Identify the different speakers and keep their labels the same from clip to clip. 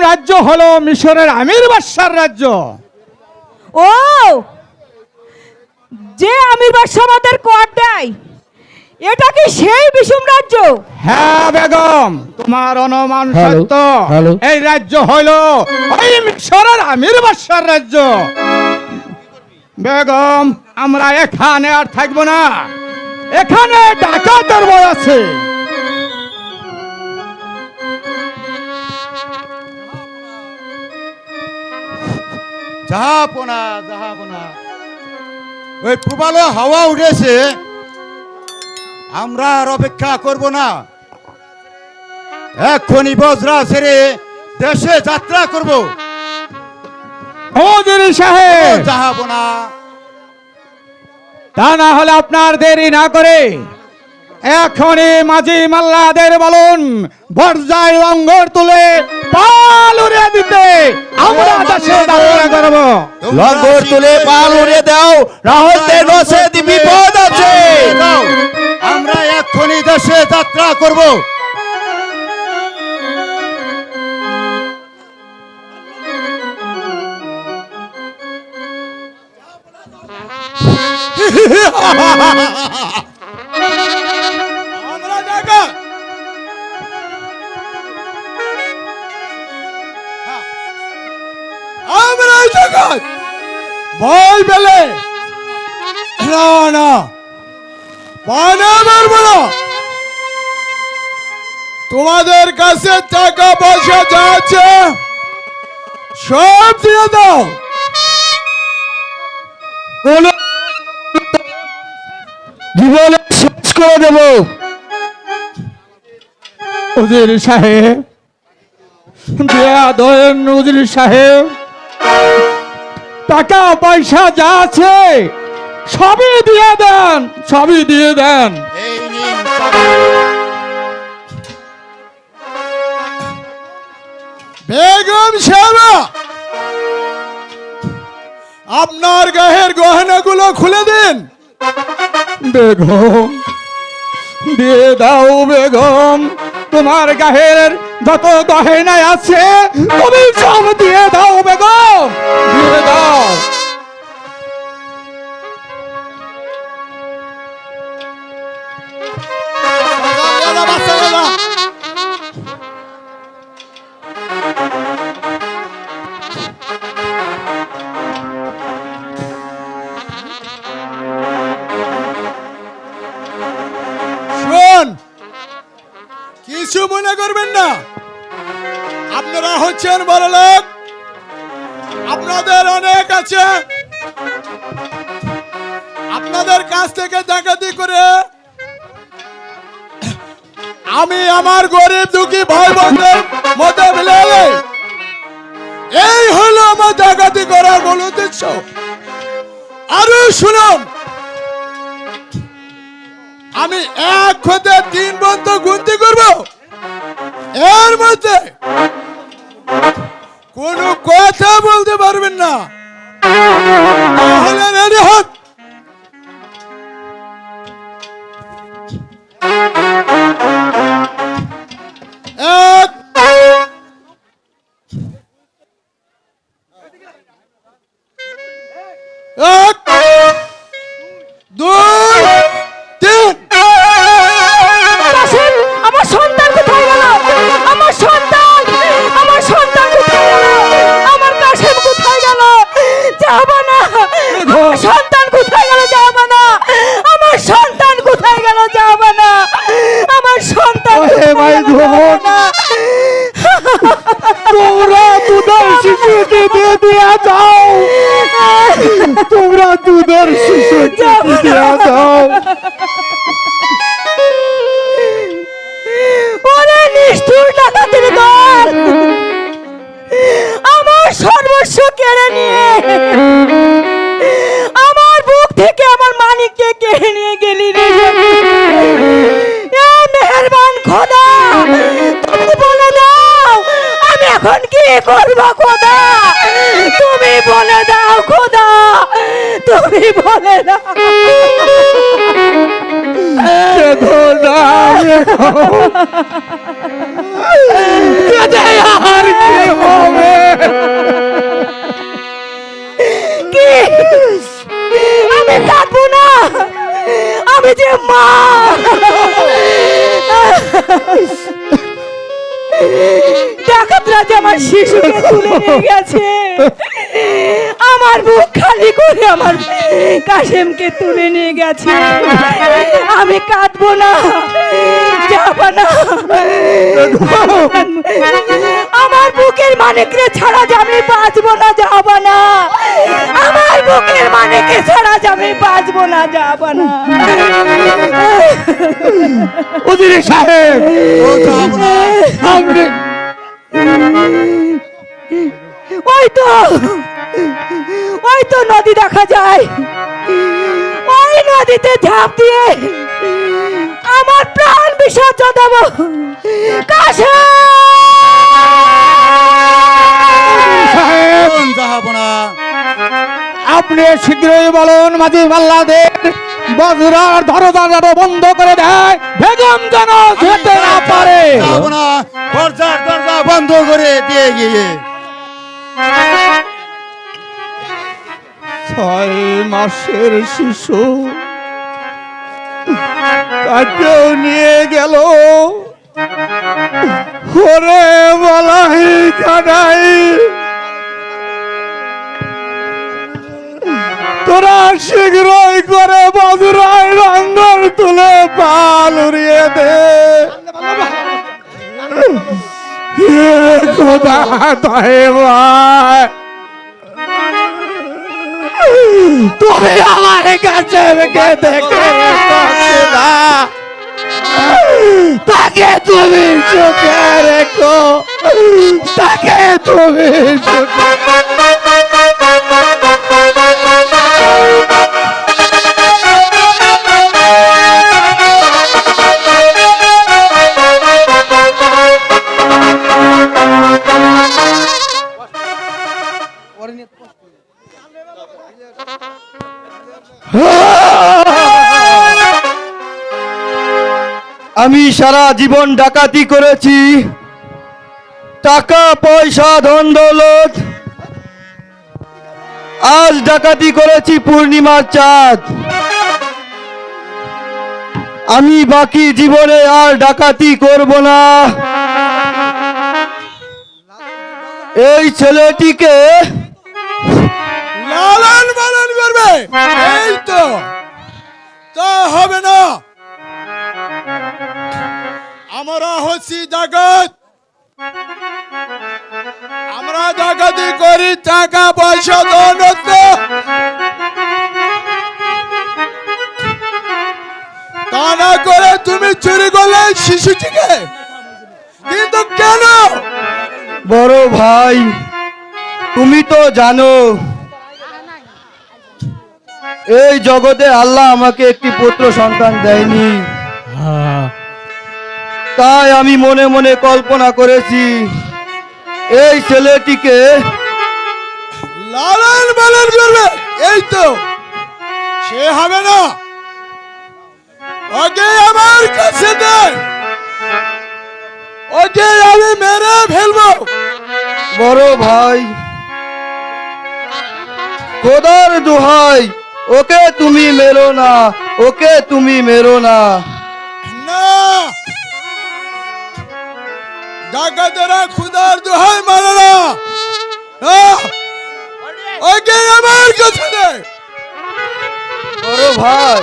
Speaker 1: রাজ্য হলো মিশরের আমির বাদশার রাজ্য।
Speaker 2: ও, যে আমির বাদশা আমাদের কর দেয়, এটা কি সেই বিষম রাজ্য?
Speaker 1: হ্যাঁ বেগম, তোমার অনুমান সত্য। এই রাজ্য হলো ওই মিশরের আমির বাদশার রাজ্য। বেগম, আমরা এখানে আর থাকবো না, এখানে ডাকাতের ভয় আছে।
Speaker 3: জাহাপনা জাহাপনা, ওই প্রবল হাওয়া উঠেছে, আমরা আর অপেক্ষা করব না, এক্ষুনি বজরা ছেড়ে দেশে যাত্রা করব।
Speaker 1: ওজির সাহেব,
Speaker 3: জাহাপনা,
Speaker 1: তা না হলে আপনার দেরি না করে এখনই মাঝি মাল্লাদের বলুন বর্জায় লঙ্গর তুলে পাল উড়িয়ে দিতে, আমরা দেশে যাত্রা করব।
Speaker 4: লঙ্গর তুলে পাল উড়িয়ে দাও, রাহতে নসে বিপদ আছে।
Speaker 3: আমরা এক্ষুনি দেশে যাত্রা করব। আমরা ডাকাত, আমরা ডাকাত, ভয় পেলে না না পানা মারবো না। তোমাদের কাছে টাকা পয়সা যা আছে সব দিয়ে দাও।
Speaker 4: জীবনে শেষ করে দেব।
Speaker 1: উজির সাহেব, দেয়া দয়েন উজির সাহেব, টাকা পয়সা যা আছে সবই দিয়ে দেন, সবই দিয়ে দেন।
Speaker 3: এই নিন টাকা। বেগম সাহেবা, আপনার গায়ের গহনাগুলো খুলে দিন।
Speaker 1: বেগম, দিয়ে দাও বেগম, তোমার গায়ের যত গহনা আছে তুমি সব দিয়ে দাও বেগম, দিয়ে দাও।
Speaker 3: শোন, কিছু মনে করবেন না, আপনারা হচ্ছেন বড় লোক, আপনাদের অনেক আছে, আপনাদের কাছ থেকে ডাকাতি করে আমি আমার গরিব দুঃখী ভাই বোনদের মধ্যে মিলে, এই হলো আমার ডাকাতি করার মূল উদ্দেশ্য। আরো শুনুন, আমি 1 হতে 3 পর্যন্ত গুনতি করব, এর মধ্যে কোনো কথা বলতে পারবেন না, তাহলে রেডি হন। 1 1 2 3।
Speaker 2: আমার সন্তান কোথায় গেল? আমার সন্তান, আমার সন্তান কোথায় গেল? আমার কাশেম কোথায় গেল? যাবা না, আমার সন্তান কোথায় গেল? যাবা না, আমার সন্তান কোথায় গেল? যাবা না, আমার সন্তান কোথায় গেল? যাবা না।
Speaker 1: তোমরা দুধের শিশুকে দিয়ে দিয়া যাও, তোমরা দুধের শিশুকে দিয়া যাও।
Speaker 2: ওরে নিষ্ঠুর ডাকাতের দল, আমার সর্বস্ব কেড়ে নিয়ে আমার বুক থেকে আমার মানিককে কেড়ে নিয়ে গেলি রে। এ মেহেরবান খোদা, তুমি বলে দাও আমি এখন কি করব খোদা, তুমি বলে দাও খোদা, তুমি বলে দাও।
Speaker 1: আর কি
Speaker 2: ওরে মা ডাকাত রাজা আমার শিশুকে তুলে নিয়ে গেছে, আমার বুক খালি করে আমার কাশেমকে তুলে নিয়ে গেছে। আমি কাঁদবো না, যাব না। আমার বুকের মানিকরে ছাড়া যে আমি বাঁচবো না, যাব না। আমার বুকের মানিকে ছাড়া যে আমি বাঁচবো না, যাব না।
Speaker 1: উজির সাহেব, আপনি
Speaker 2: ওই তো নদী দেখা যায়, ওই নদীতে ঝাঁপ দিয়ে আমার প্রাণ বিসর্জন দেব।
Speaker 1: সাহেব, আপনি শীঘ্রই বলুন মাঝি মাল্লাদের বজরার দরজা বন্ধ করে দেয়, বেগম যেন যেতে না পারে।
Speaker 4: দরজার দরজা বন্ধ করে দিয়ে গিয়ে
Speaker 1: 6 মাসের শিশু তাকেও নিয়ে গেল। ওরে বলাই কানাই, তোরা শীঘ্রই করে বজরায় রঙ্গর তুলে পাল উড়িয়ে দে। খোদা তাহে ভাই, তুমি আমার কাছে রেখে দেখে না, তাকে তুমি চোখে রেখো, তাকে তুমি
Speaker 4: আমি সারা জীবন ডাকাতি করেছি, টাকা পয়সা ধন দৌলত। আজ ডাকাতি করেছি পূর্ণিমার চাঁদ। আমি বাকি জীবনে আর ডাকাতি করব না। এই ছেলেটিকে
Speaker 3: লালন পালন করবে, এই তো তা হবে না। আমরা হচ্ছি জগৎ, আমরা জগতি করি টাকা পয়সা দৌলত। তা না করে তুমি চুরি করলে শিশুটিকে, কিন্তু কেন?
Speaker 4: বড় ভাই, তুমি তো জানো এই জগতে আল্লাহ আমাকে একটি পুত্র সন্তান দেয়নি। তাই আমি মনে মনে কল্পনা করেছি এই ছেলেটিকে
Speaker 3: লালন পালন করবে, এই তো সে হবে না। ওকে আমার কাছে দে, ওকে আমি মেরে ফেলবো।
Speaker 4: বড় ভাই, খোদার দোহাই, ওকে তুমি মেরো না, ওকে তুমি মেরো না।
Speaker 3: না, ডাকাতেরা খুদার দোহাই মানে না। ওকে আমার কাছে দে।
Speaker 4: বড় ভাই,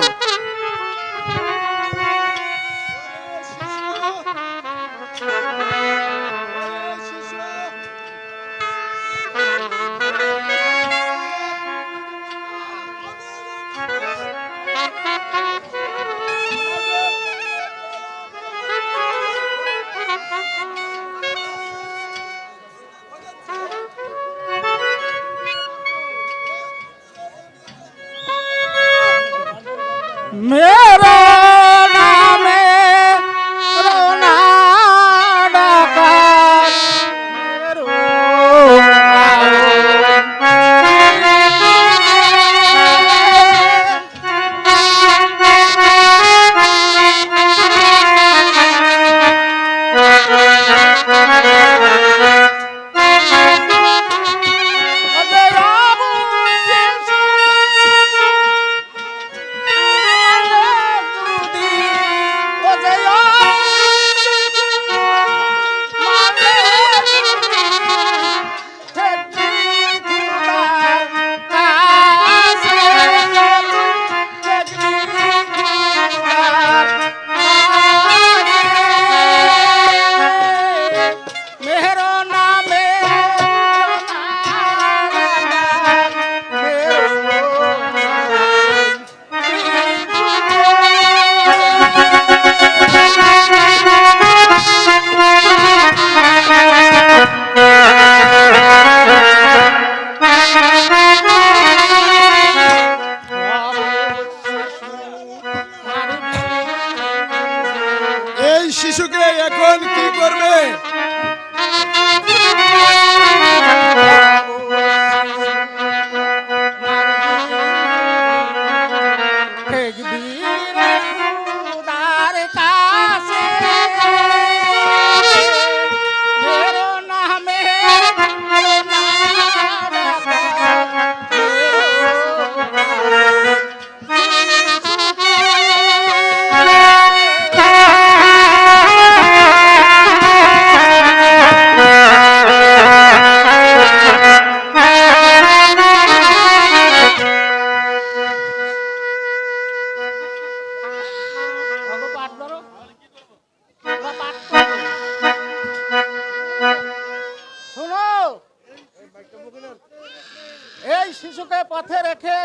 Speaker 5: এই শিশুকে পথে রেখে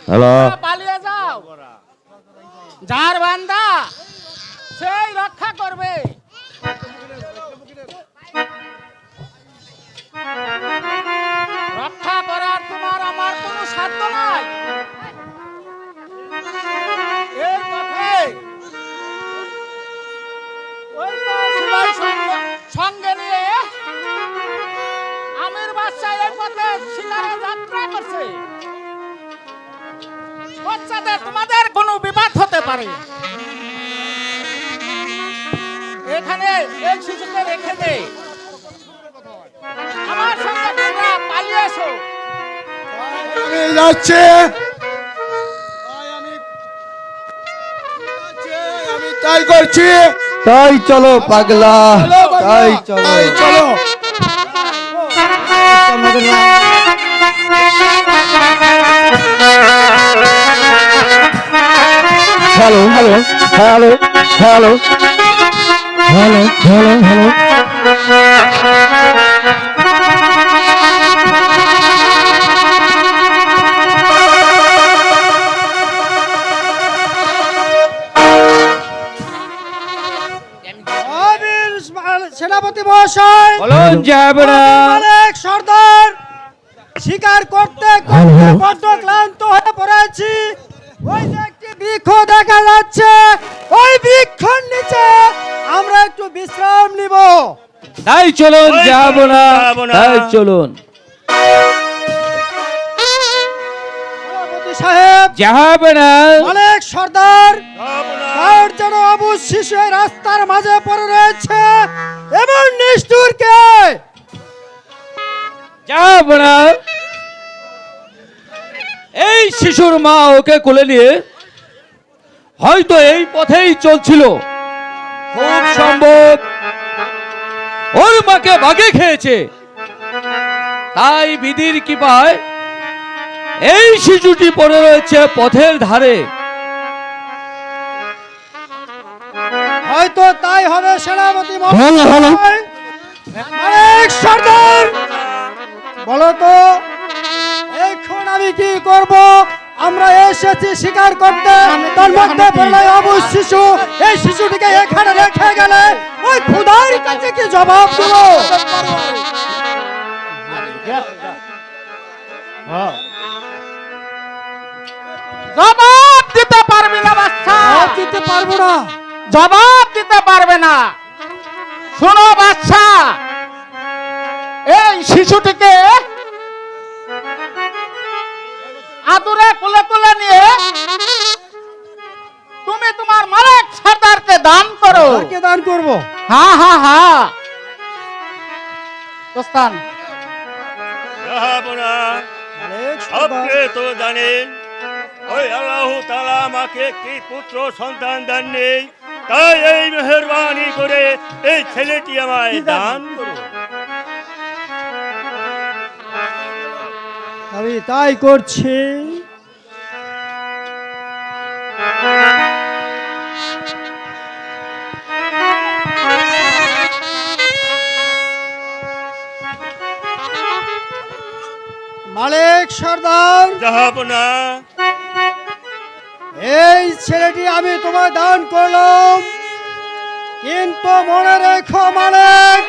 Speaker 1: হ্যালো
Speaker 5: পালিয়ে যাও, যার বান্দা সেই রক্ষা করবে। রক্ষা করার তোমার আমার কোনো সাধ্য নাই। এর পথে ওই তো সবাই সঙ্গে নিয়ে আমির বাদশা এই পথে শিকারে যাত্রা করছে। বাচ্চাদের তোমাদের কোনো বিবাদ হতে পারে, এখানে এই শিশুকে রেখে দে, আমার সঙ্গে তোমরা পালিয়ে এসো।
Speaker 3: আমি যাচ্ছি, আমি তাই করছি।
Speaker 4: তাই চলো পাগলা,
Speaker 3: চলো পাগলা,
Speaker 4: তাই চলো।
Speaker 3: তাই চলো।
Speaker 1: Hello hello hello hello hello hello hello
Speaker 6: সেনাপতি মহাশয়,
Speaker 1: বলুন যাবে না
Speaker 6: অনেক সর্দার শিকার করতে করতে বড্ড ক্লান্ত হয়ে পড়েছি। ওই যে একটি বৃক্ষ দেখা যাচ্ছে, ওই বৃক্ষের নিচে আমরা একটু বিশ্রাম নিব।
Speaker 1: তাই চলুন যাব না তাই চলুন
Speaker 6: সেনাপতি সাহেব,
Speaker 1: যাবে না
Speaker 6: অনেক সর্দার কার যেন অবুঝ শিশু এই রাস্তার মাঝে পড়ে রয়েছে, এমন নিষ্ঠুরকে
Speaker 1: যাব না। এই শিশুর মা ওকে কোলে নিয়ে হয়তো এই পথেই চলছিল, খুব সম্ভব ওর মাকে বাগে খেয়েছে, তাই বিধির কৃপায় এই শিশুটি পড়ে রয়েছে পথের ধারে।
Speaker 6: হয়তো তাই হবে সেনাপতি মহাশয়। অনেক সর্দার, বলো তো এখন আমি কি করব? আমরা এসেছি শিকার করতে, তার মধ্যে পড়লাই অবুঝ শিশু। এই শিশুটিকে এখানে রেখে গেলে ওই খুদার কাছে কি জবাব দেব?
Speaker 5: জবাব দিতে পারবি না বাচ্চা,
Speaker 6: জবাব দিতে পারবো না।
Speaker 5: জবাব দিতে পারবে না। শোনো বাচ্চা, এই শিশুটিকে আদুরে কোলে কোলে নিয়ে তুমি তোমার মালিক সর্দারকে দান করো।
Speaker 6: কাকে দান করব?
Speaker 5: হ্যাঁ হ্যাঁ হ্যাঁ দোস্তান,
Speaker 6: অনেক সর্দার,
Speaker 7: আপনি তো জানেন ওই আল্লাহ তাআলা আমাকে একটি পুত্র সন্তান দেন নেই, তাই এই মেহেরবানি করে এই ছেলেটি আমায় দান করুন।
Speaker 6: আমি তাই করছি। মালিক সর্দার,
Speaker 7: জাহাপনা,
Speaker 6: এই ছেলেটি আমি তোমায় দান করলাম, কিন্তু মনে রেখো মালিক,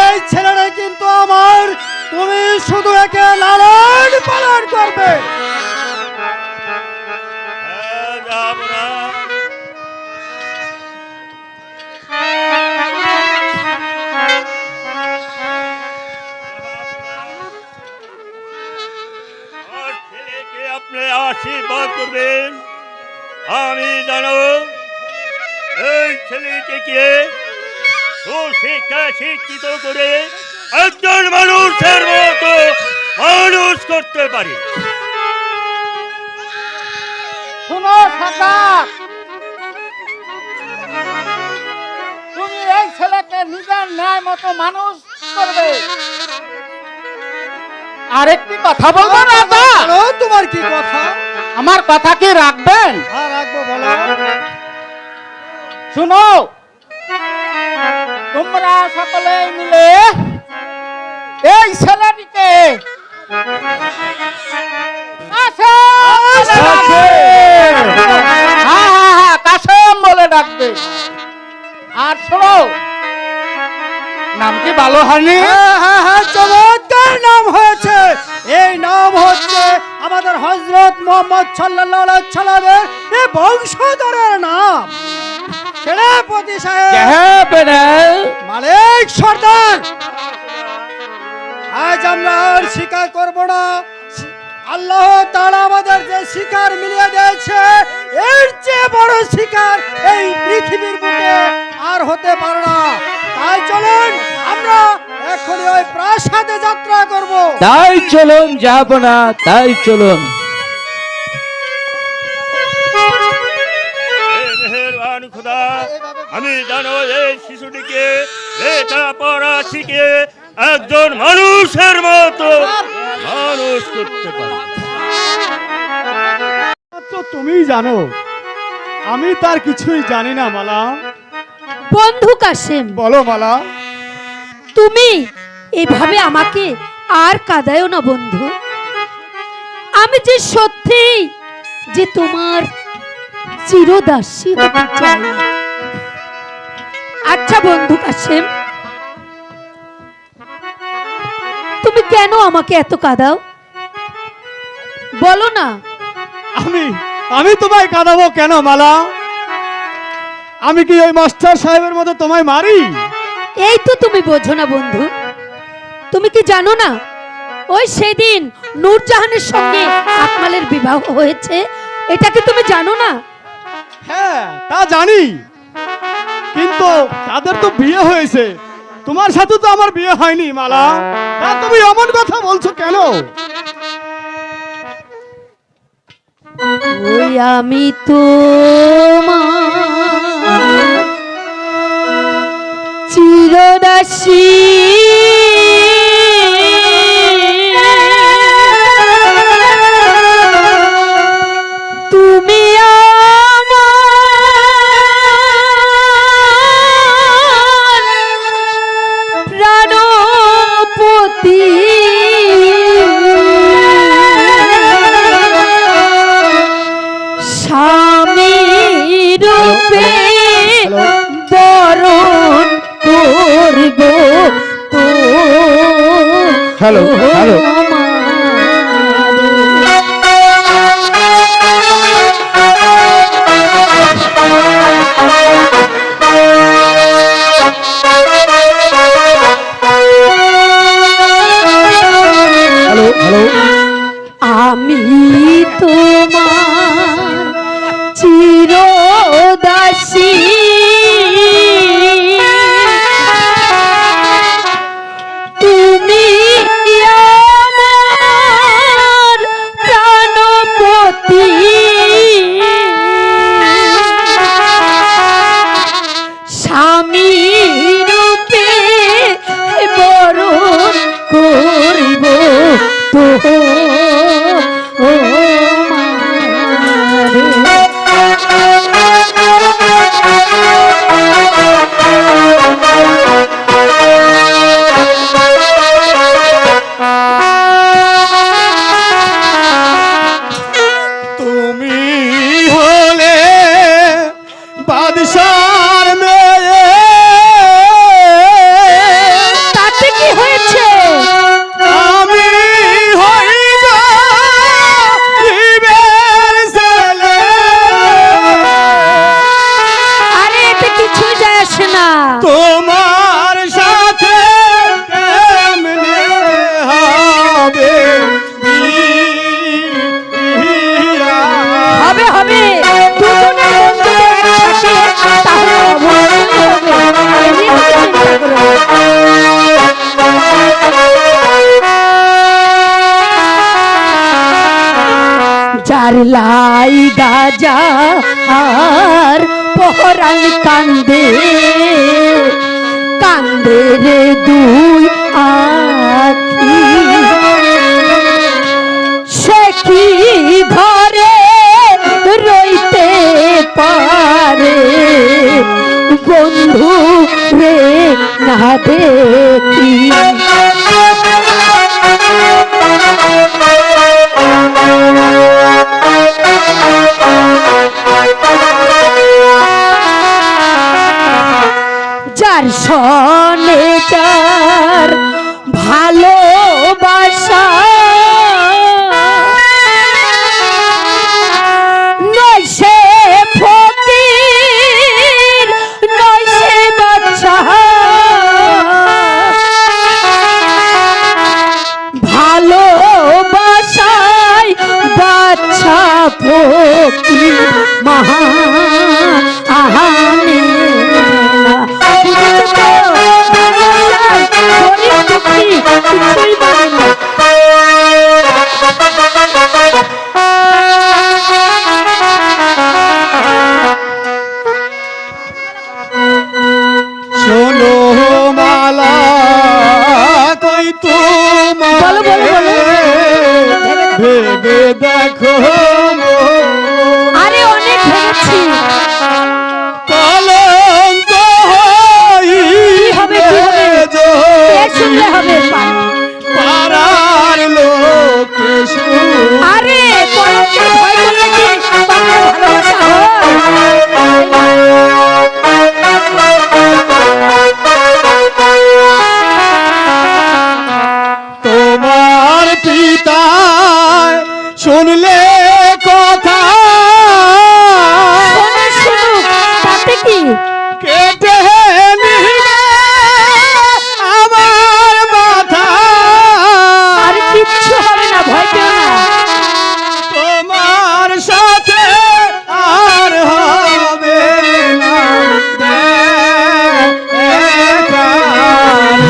Speaker 6: এই ছেলেটা কিন্তু আমার। তুমি শুধু একে লালন পালন করবে।
Speaker 7: হ্যাঁ জাহাপনা, আর ছেলেকে আপনি আশীর্বাদ করবেন। আমি জানো এই ছেলেটিকে সুশিক্ষা শিক্ষিত করে একজন মানুষের মতো মানুষ করতে পারি।
Speaker 5: শোনো সর্দার, তুমি এই ছেলেকে নিজের ন্যায় মতো মানুষ করবে। আরেকটি কথা বলবো রাজা,
Speaker 6: বলো, তোমার কি কথা?
Speaker 5: আমার কথা কি রাখবেন?
Speaker 6: হ্যাঁ, রাখবো, বলো।
Speaker 5: শুনো, তোমরা সকলে মিলে করবে। আর শোনো, নাম কি ভালো হয়নি?
Speaker 6: হ্যাঁ হ্যাঁ হ্যাঁ, চমৎকার নাম হয়েছে। এই নাম হচ্ছে আমাদের হযরত মুহাম্মদ সাল্লাল্লাহু আলাইহি সাল্লামের এই বংশধরের নাম। সেনাপতি সাহেব, মালিক সর্দার, আজ আমরা আর শিকার করব না। আল্লাহ তাআলা আমাদের যে শিকার মিলিয়ে দিয়েছে, এর চেয়ে বড় শিকার এই পৃথিবীর বুকে আর হতে পারে না। তাই চলুন আমরা এখনই ওই প্রাসাদে যাত্রা করব।
Speaker 4: তাই চলুন, যাব না তাই চলুন।
Speaker 7: হে মেহেরবান খোদা, আমি জানো এই শিশুটিকে লেখাপড়া শিখে একজন মানুষের মতো মানুষ করতে পারি।
Speaker 1: মাত্র তুমিই জানো, আমি তার কিছুই জানি না। মালা,
Speaker 2: বন্ধু কাশেম,
Speaker 1: বলো মালা।
Speaker 2: তুমি এভাবে আমাকে আর কাঁদায়ও না বন্ধু। আমি যে সত্যি যে তোমার চিরদাসী হতে চাই। আচ্ছা বন্ধু কাশেম, তুমি কেন আমাকে এত কাঁদাও বলো না।
Speaker 1: আমি তোমায় কাঁদাবো কেন মালা? আমি কি ওই মাস্টার সাহেবের মতো তোমায় মারি?
Speaker 2: এই তো তুমি বোঝো না বন্ধু। তুমি কি জানো না, ওই সেদিন নূরজাহানের সঙ্গে আকমালের বিবাহ হয়েছে? এটা কি তুমি জানো না?
Speaker 1: হ্যাঁ, তা জানি, কিন্তু তাদের তো বিয়ে হয়েছে, তোমার সাথে তো আমার বিয়ে হয়নি মালা। তা তুমি এমন কথা বলছো কেন?
Speaker 2: ওই আমি তো চিরদাসী, তুমি আমার প্রাণপতি। স্বামী রূপে বরণ করব তো।
Speaker 4: Hello hello, hello hello.
Speaker 2: আমি তোমার চিরদাসী, তুমি আমার প্রাণপতি। স্বামী রূপে বরণ করব তো।
Speaker 1: তুমি হলে বাদশার মেয়ে,
Speaker 2: তাতে কি হয়েছে?
Speaker 1: আমি হইব গরিবের ছেলে।
Speaker 2: আরে এতে কিছু যায় আসে না।
Speaker 1: তোমার সাথে কেমনে হবে বিয়া?
Speaker 2: হবে হবে, দুজনের বন্ধুদের একসাথে, তাহলে অবশ্যই হবে। এ নিয়ে কোনো চিন্তা করো না। যার লাই গাজা আর পহরান কান্দে, কান্দে রে দুই আখি। সে কি ঘরে রইতে পারে বন্ধু রে না দেখি। কিছুই মানে না।
Speaker 1: শোনো মালা কই
Speaker 2: বলো, বলো, বলো।
Speaker 1: ভেবে দেখো
Speaker 2: আরে অনেক ভেবেছি।
Speaker 1: কলঙ্ক
Speaker 2: কি হবে, কি হবে? কে শুনলে হবে?
Speaker 1: পাড়ার লোক
Speaker 2: আরে কলঙ্কের ভয় করলে কি বাংলার ভালোবাসা
Speaker 1: তোমার পিতা শুনলে কথা
Speaker 2: শোনো, শোনো, তাতে কি?
Speaker 1: কেটে নিবে আমার মাথা।
Speaker 2: আরে কিচ্ছু হবে না, ভয় পেও না।
Speaker 1: তোমার সাথে আর হবে না দেখা।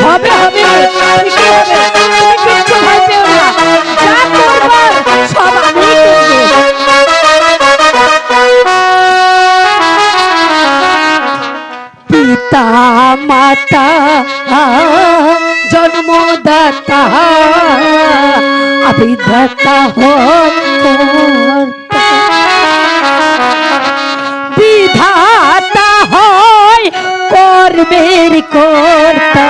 Speaker 2: হবে, হবে, ঠিকই হবে। তুমি কিচ্ছু ভয় পেও না। যা করবার সব আমিই করবো। পিতা মাতা জন্মদাতা অভিদাতা হন কর্তা। বিধাতা হয় কর্মের কর্তা,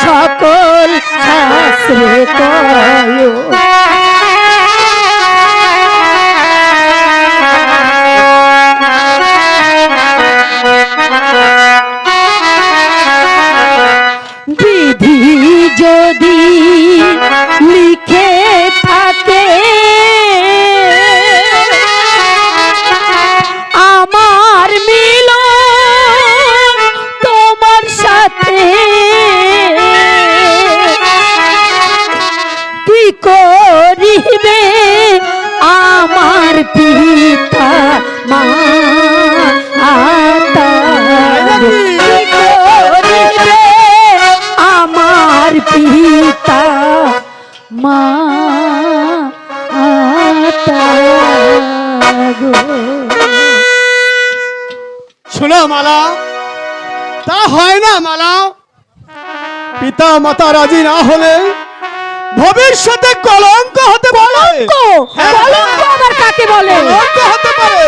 Speaker 2: সকল শাস্ত্রে কয়। বিধি যদি লিখে থাকে আমার মিলন তোমার সাথে, কি করিবে আমার পিতা মাতা? কি করিবে আমার পিতা মাতা গো?
Speaker 1: শোনো মালা, তা হয় না মালা। পিতা মাতা রাজি না হলে ভবিষ্যতে কলঙ্ক হতে পারে। হ্যাঁ,
Speaker 2: কলঙ্ক আবার কাকে বলে?
Speaker 1: কলঙ্ক হতে পারে।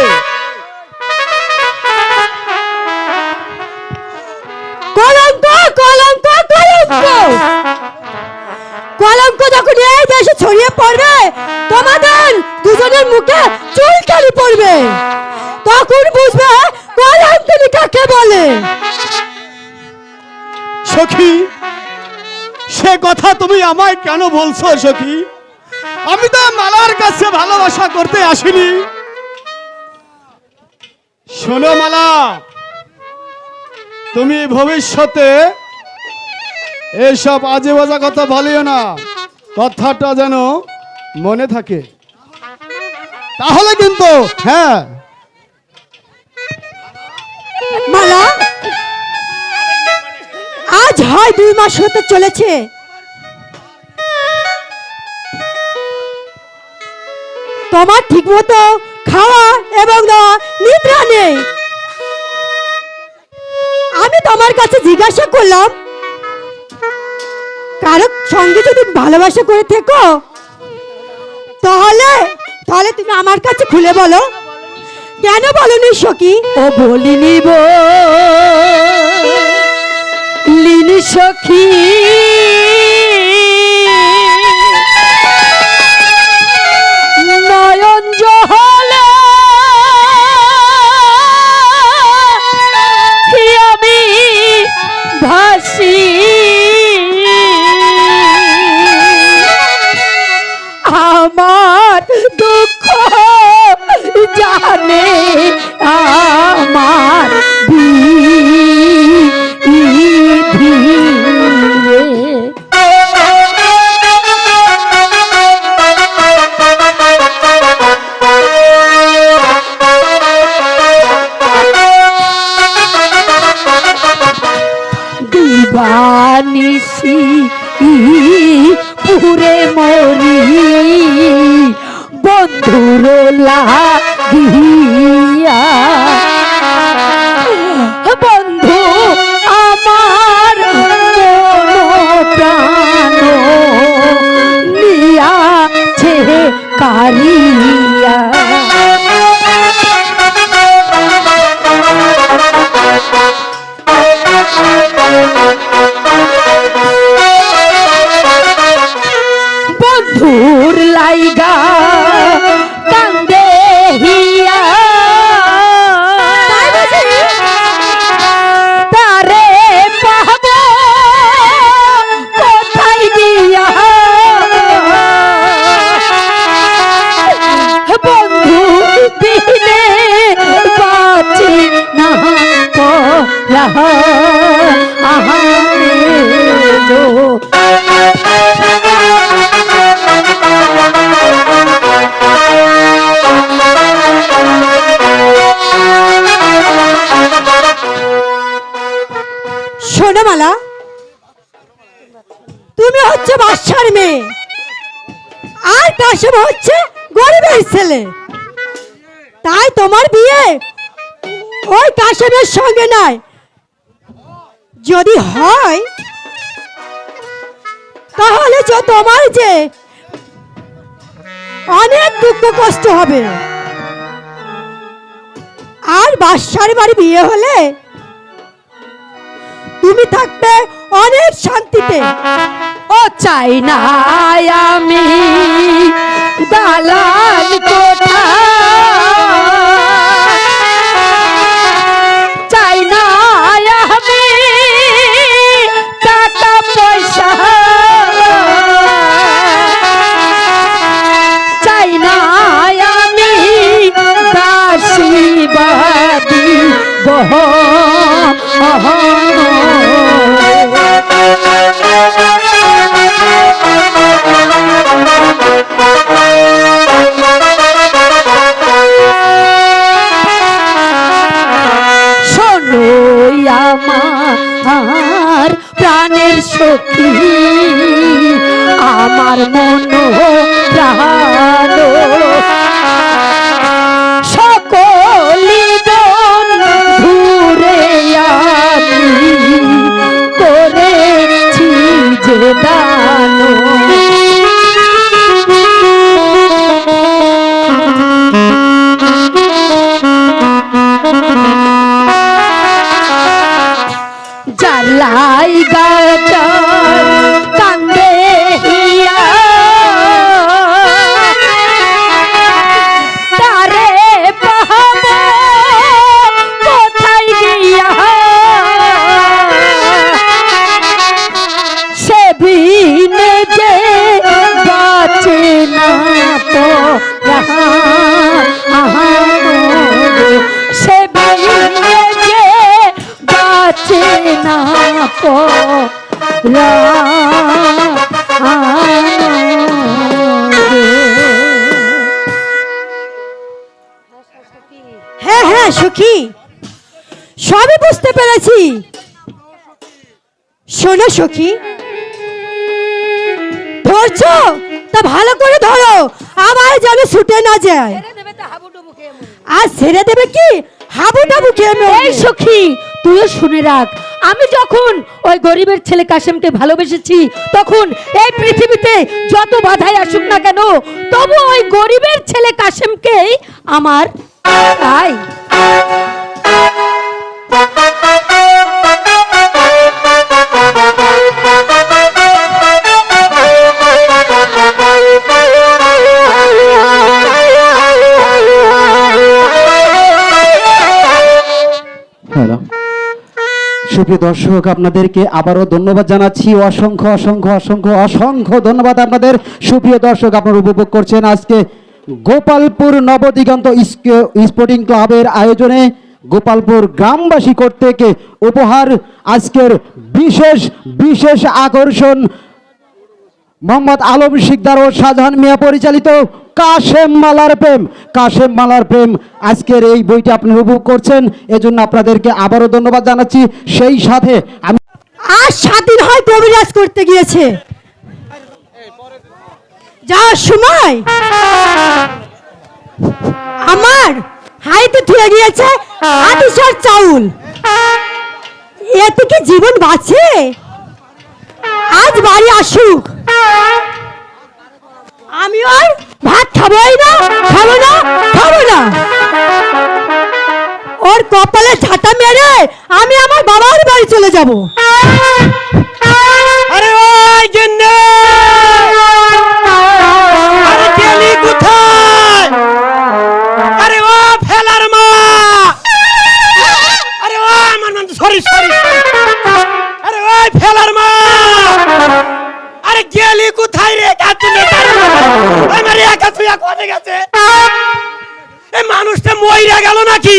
Speaker 2: কলঙ্ক, কলঙ্ক, কলঙ্ক। কলঙ্ক যখন এই দেশে ছড়িয়ে পড়বে, তোমাদের দুজনের মুখে চুলকানি পড়বে, তখন বুঝবে কলঙ্কনি কাকে বলে।
Speaker 1: সখী, সে কথা তুমি আমায় কেন বলছো সখী? আমি তো মালার কাছে ভালোবাসা করতে আসিনি। শোনো মালা, তুমি ভবিষ্যতে এইসব আজে বাজে কথা বলিও না, কথাটা যেন মনে থাকে, তাহলে কিন্তু। হ্যাঁ
Speaker 2: মালা, আজ হয় 2 মাস হতে চলেছে তোমার ঠিক মতো খাওয়া এবং নিদ্রা নেই। আমি তোমার কাছে জিজ্ঞাসা করলাম, কারো সঙ্গে যদি ভালোবাসা করে থেকো তাহলে তাহলে তুমি আমার কাছে খুলে বলো, কেন বলনি সখী? ও বলিনি লিনি সখী, নয়ন জহলে আমি ভাসি, আমার দুঃখ জানে আমার বিধি রে। দিবানিসি পুরে মরি বন্ধুর লাগিয়া। বন্ধু আমার মন প্রাণ নিয়াছে কারিয়া। বন্ধুর লাইগা কান্দে হিয়া তারে পাব কোথায় গিয়া। বন্ধু বিনে বাঁচি না পরা আহামেদো।
Speaker 8: সোনামালা, তুমি হচ্ছে বাদশার মেয়ে আর কাশেম হচ্ছে গরিবের ছেলে, তাই তোমার বিয়ে ওই কাশেমের সঙ্গে নয়। যদি হয় তাহলে যে তোমার যে অনেক দুঃখ কষ্ট হবে, আর বাদশার বাড়ি বিয়ে হলে তুমি থাকবে অনেক শান্তিতে।
Speaker 2: ও চাই না আমি দালান কোঠা, চাই না আমি টাকা পয়সা, চাই না আমি দাসীবাদী বহ শোনো আমার প্রাণের সখী, আমার মন প্রাণ সকলি বন্ধুরে আমি করেছি যে দান। জ্বালাই গাজা কান্দে হিয়া তারে পাব কোথায় গিয়া। সে বিনে যে বাঁচে না পরা সে বিনে যে বাঁচে না পরা।
Speaker 8: হ্যাঁ হ্যাঁ সখী, সবই বুঝতে পেরেছি। শোনো সখী, ধরছো তা ভালো করে ধরো, আমার যেন ছুটে না যায়। আর ছেড়ে দেবে কি হাবুডাবু খেয়ে
Speaker 2: এই
Speaker 8: মরবে।
Speaker 2: সখী, তুইও শুনে রাখ, আমি যখন ওই গরিবের ছেলে কাশেমকে ভালোবেসেছি, তখন এই পৃথিবীতে যত বাধাই আসুক না কেন, তবু ওই গরিবের ছেলে কাশেমকেই আমার চাই।
Speaker 1: হ্যালো সুপ্রিয় দর্শক, আপনাদেরকে আবারও ধন্যবাদ জানাচ্ছি। অসংখ্য অসংখ্য অসংখ্য অসংখ্য ধন্যবাদ আপনাদের। সুপ্রিয় দর্শক, আপনারা উপভোগ করছেন আজকে গোপালপুর নবদিগন্ত স্পোর্টিং ক্লাবের আয়োজনে গোপালপুর গ্রামবাসী কর্তৃক উপহার আজকের বিশেষ বিশেষ আকর্ষণ মোহাম্মদ আলম শিকদার ও শাহজাহান মিয়া পরিচালিত কাশেম মালার প্রেম। কাশেম মালার প্রেম আজকের এই বইটি আপনারা উপভোগ করছেন, এজন্য আপনাদেরকে আবারও ধন্যবাদ জানাচ্ছি। সেই সাথে আমি
Speaker 8: আর 7 দিন হয় কবিরাজ করতে গিয়েছে, যাওয়ার সময় আমার হাইতে ধুয়ে গিয়েছে আদিসার চাউল। এতে কি জীবন বাঁচে? আজ বাড়ি আসুক, আমি আর ভাত খাবোই না, খাবো না, খাবো না। ওর কপালে ঝাঁটা মেরে আমি আমার বাবার বাড়ি চলে যাব।
Speaker 1: আরে ওই গিন্নি, আরে গেলি কোথায়? আরে ও ফেলার মা, আরে ও আমার নাম, সরি সরি, আরে ওই ফেলার মা, আরে গেলি কোথায় রে? আমার একা তুই কোথায় গেছে? এই মানুষটা মইরা গেল নাকি?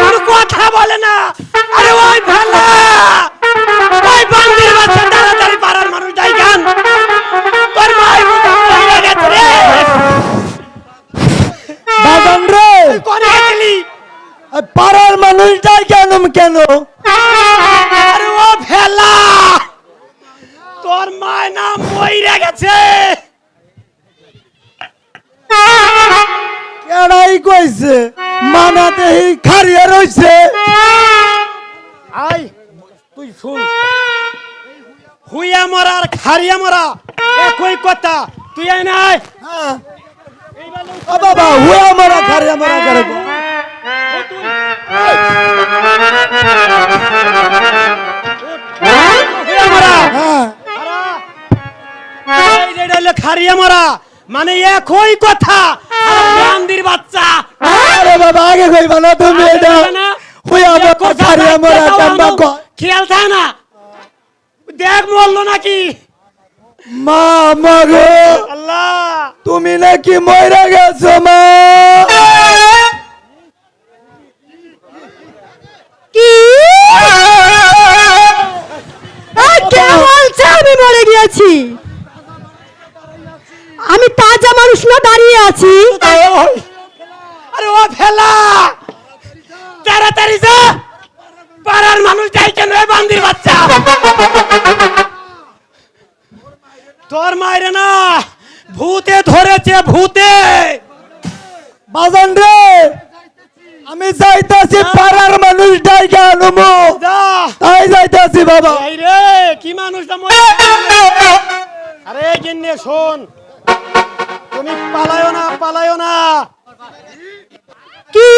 Speaker 1: কোনো কথা বলে না। আরে ওই ফেলা, ওই বান্দির বাচ্চা, তাড়াতাড়ি পাড়ার মানুষ যাই গান, তোর মায়ের মইরা গেছে রে।
Speaker 4: বাজান রে,
Speaker 1: তুই কোনে গেছিলি?
Speaker 4: পাড়ার মানুষটাই কেন?
Speaker 1: আরে ও ফেলা, তোর মায়ের নাম মইরা গেছে।
Speaker 4: কেডাই কইছে? মানাতে খারিয়া রইছে।
Speaker 1: আই তুই শুন, হুইয়া মরা আর খারিয়া মরা একই কথা। তুই আয় নাই
Speaker 4: হ্যাঁ। ও বাবা, হুয়া মারা খারিয়া মারা করে গো।
Speaker 1: হুইয়া মরা,
Speaker 4: হ্যাঁ।
Speaker 1: এই যে এটা হলো খারিয়া মরা, মানে একই কথা। আর বান্দির বাচ্চা,
Speaker 4: আরে বাবা, আগে কইবা না তুমি এটা। হুয়া মারা খারিয়া মারা কেমবা কয়?
Speaker 1: খেয়াল থাকে না, দেখ মরলো নাকি?
Speaker 4: মা মাগো,
Speaker 1: আল্লাহ,
Speaker 4: তুমি নাকি মইরা গেছো মা?
Speaker 8: কি? কে বলছে আমি মরে গিয়েছি? আমি তাজা মানুষ না, দাঁড়িয়ে আছি।
Speaker 1: আরে ও ফেলা, তাড়াতাড়ি যা, পাড়ার মানুষ যাই কেন? এ বান্দির বাচ্চা, তোর মায়ের না ভূতে ধরেছে, ভূতে।
Speaker 4: বাজান রে, আমি যাইতাছি পাড়ার মানুষ ডাইকে আনুমু।
Speaker 1: যা,
Speaker 4: তাই যাইতাছি বাবা।
Speaker 1: এই রে কি মানুষটা মরে। আরে গিন্নি শোন, তুমি পালায়ও না, পালায়ও না।
Speaker 8: কি?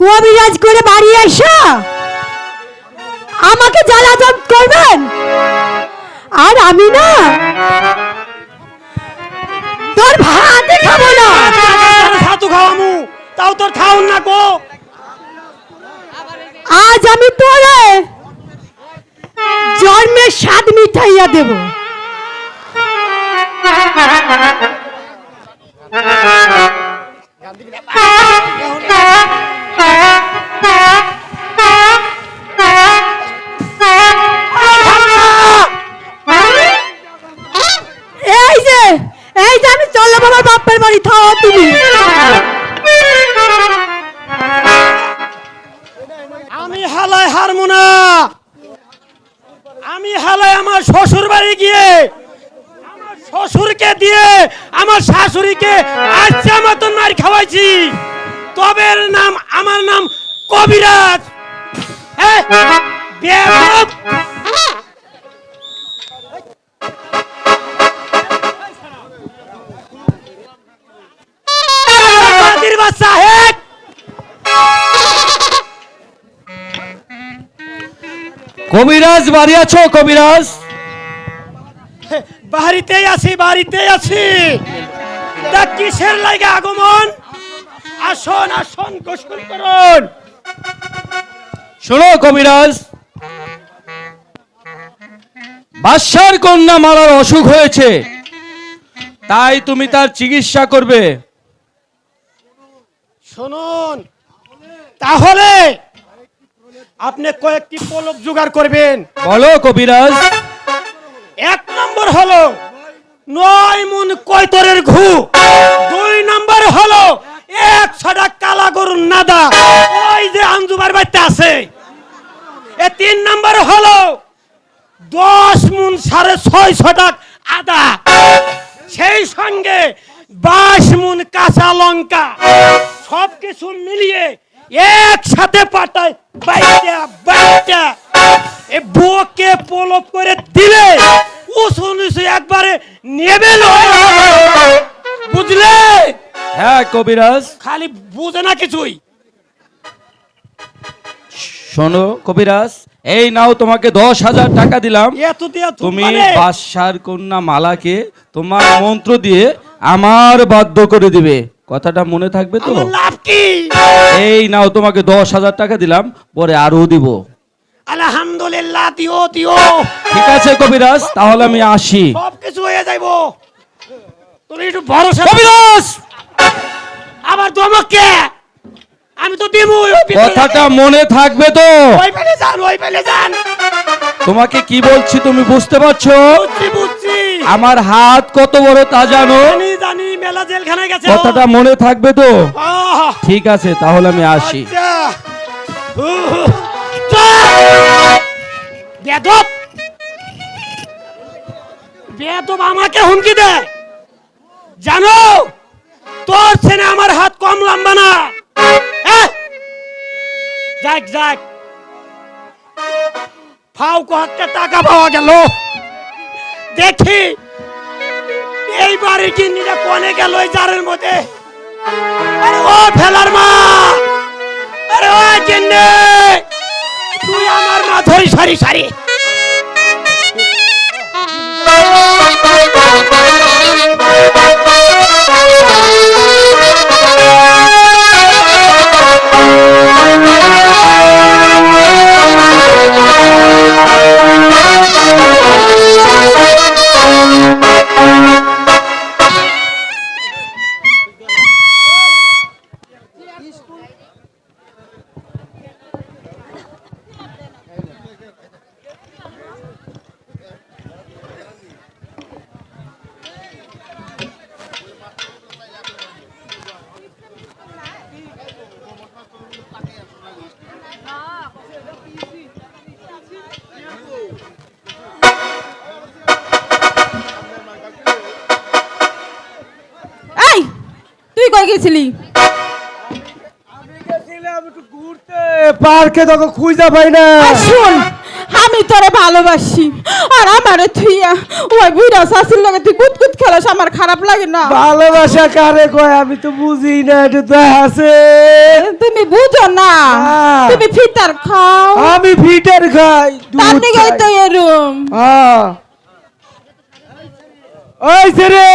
Speaker 8: কবিরাজ করে বাড়ি আসা আমাকে জ্বালাতন করবেন? আর আমি না তোর ভাতে খাবো না।
Speaker 1: ছাতু খাওয়ামু, তাও তোর খাওন না গো।
Speaker 8: আজ আমি তোরে জন্মের স্বাদ মিঠাইয়া দেব। এই যে আমি চললাম আমার বাপের বাড়ি, থাও তুমি।
Speaker 1: আমি হালায় হারমু না, আমি হালায় আমার শ্বশুর বাড়ি গিয়ে আমার শ্বশুরকে দিয়ে আমার শাশুড়িকে আচ্ছা মতন মার খাওয়াইছি। তবে নাম, আমার নাম কবিরাজ। হ্যাঁ, বেয়াদব। বান্দির বাচ্চা, হেক।
Speaker 4: কবিরাজ বাড়ি আছো? কবিরাজ
Speaker 1: বাড়িতেই আছি, বাড়িতেই আছি। তা কিসের লাগে আগমন? আসুন আসুন, গোসল করুন।
Speaker 4: শোনো কবিরাজ, বাদশার কন্যা মারার অসুখ হয়েছে, তাই তুমি তার চিকিৎসা করবে।
Speaker 1: শুনুন, তাহলে আপনি কয়েকটি পলক জোগাড় করবেন।
Speaker 4: বলো কবিরাজ।
Speaker 1: এক নম্বর হলো 9 মণ কৈতরের ঘু। 2 নম্বর হলো 100টা কালা গরুর নাদা, ওই যে আঞ্জুবার বাড়িতে আছে।
Speaker 9: তিন নম্বর হলো 10 মুন 650 টাকা আদা, সেই সঙ্গে 22 মুন কাঁচা লঙ্কা, সবকিছু মিলিয়ে একসাথে পাঠায় বাইটা এ বুকে পলপ করে দিলে উঁচু নিচু একবারে নেবে লয়। বুঝলে?
Speaker 4: হ্যাঁ কবিরাজ।
Speaker 9: খালি বুঝে না কিছুই।
Speaker 4: শোনো কবিরাজ, এই নাও তোমাকে 10,000 টাকা দিলাম।
Speaker 9: এত দিয়া
Speaker 4: তুমি
Speaker 9: মানে?
Speaker 4: বাদশার কন্যা মালাকে তোমার মন্ত্র দিয়ে আমার বাধ্য করে দিবে, কথাটা মনে থাকবে তো?
Speaker 9: আমার লাভ কি?
Speaker 4: এই নাও তোমাকে 10,000 টাকা দিলাম, পরে আরো দিব।
Speaker 9: আলহামদুলিল্লাহ, দিও দিও।
Speaker 4: ঠিক আছে কবিরাজ, তাহলে আমি আসি।
Speaker 9: সবকিছু হয়ে যাইবো, তুমি একটু ভরসা।
Speaker 4: কবিরাজ,
Speaker 9: আবার তোমাকে আমি তো দিব।
Speaker 4: কথাটা মনে থাকবে তো?
Speaker 9: ওই পেলে যান।
Speaker 4: তোমাকে কি বলছি তুমি বুঝতে পারছো?
Speaker 9: বুঝছি।
Speaker 4: আমার হাত কত বড় তা জানো?
Speaker 9: জানি মেলা জেলখানায় গেছে।
Speaker 4: কথাটা মনে থাকবে তো?
Speaker 9: আহ,
Speaker 4: ঠিক আছে, তাহলে আমি আসি।
Speaker 9: আচ্ছা। বেদব বেদব আমাকে হুমকি দেয়, জানো তোর ছেলে আমার হাত কম লম্বা না। যাক যাক, ফাউ কয়েকটা টাকা পাওয়া গেল। দেখি এই বাড়ির কিন্নিটা কোনে গেল ওই জারের মধ্যে। আরে ও ফেলার মা, আরে ও কিন্নি, তুই আমার মা ধরি সারি সারি।
Speaker 2: এই তুই কই গেছিলি?
Speaker 6: পার্কে তোকে খুঁজে পাই না।
Speaker 2: আর শোন, আমি তোরে ভালোবাসি, আর আমারে থুইয়া ওই বুইড়া শাশুর লগে তুই কুতকুত খেলাস, আমার খারাপ লাগে না?
Speaker 6: ভালোবাসা কারে কয় আমি তো বুঝি না, এটা তো আছে।
Speaker 2: তুমি বুঝো না,
Speaker 6: হ্যাঁ।
Speaker 2: তুমি ফিতার খাও,
Speaker 6: আমি ফিটার খাই,
Speaker 2: তার
Speaker 6: দুধ
Speaker 2: নিগাই
Speaker 6: খাই।
Speaker 2: তো এরম।
Speaker 6: হ্যাঁ। ওই ছেলে,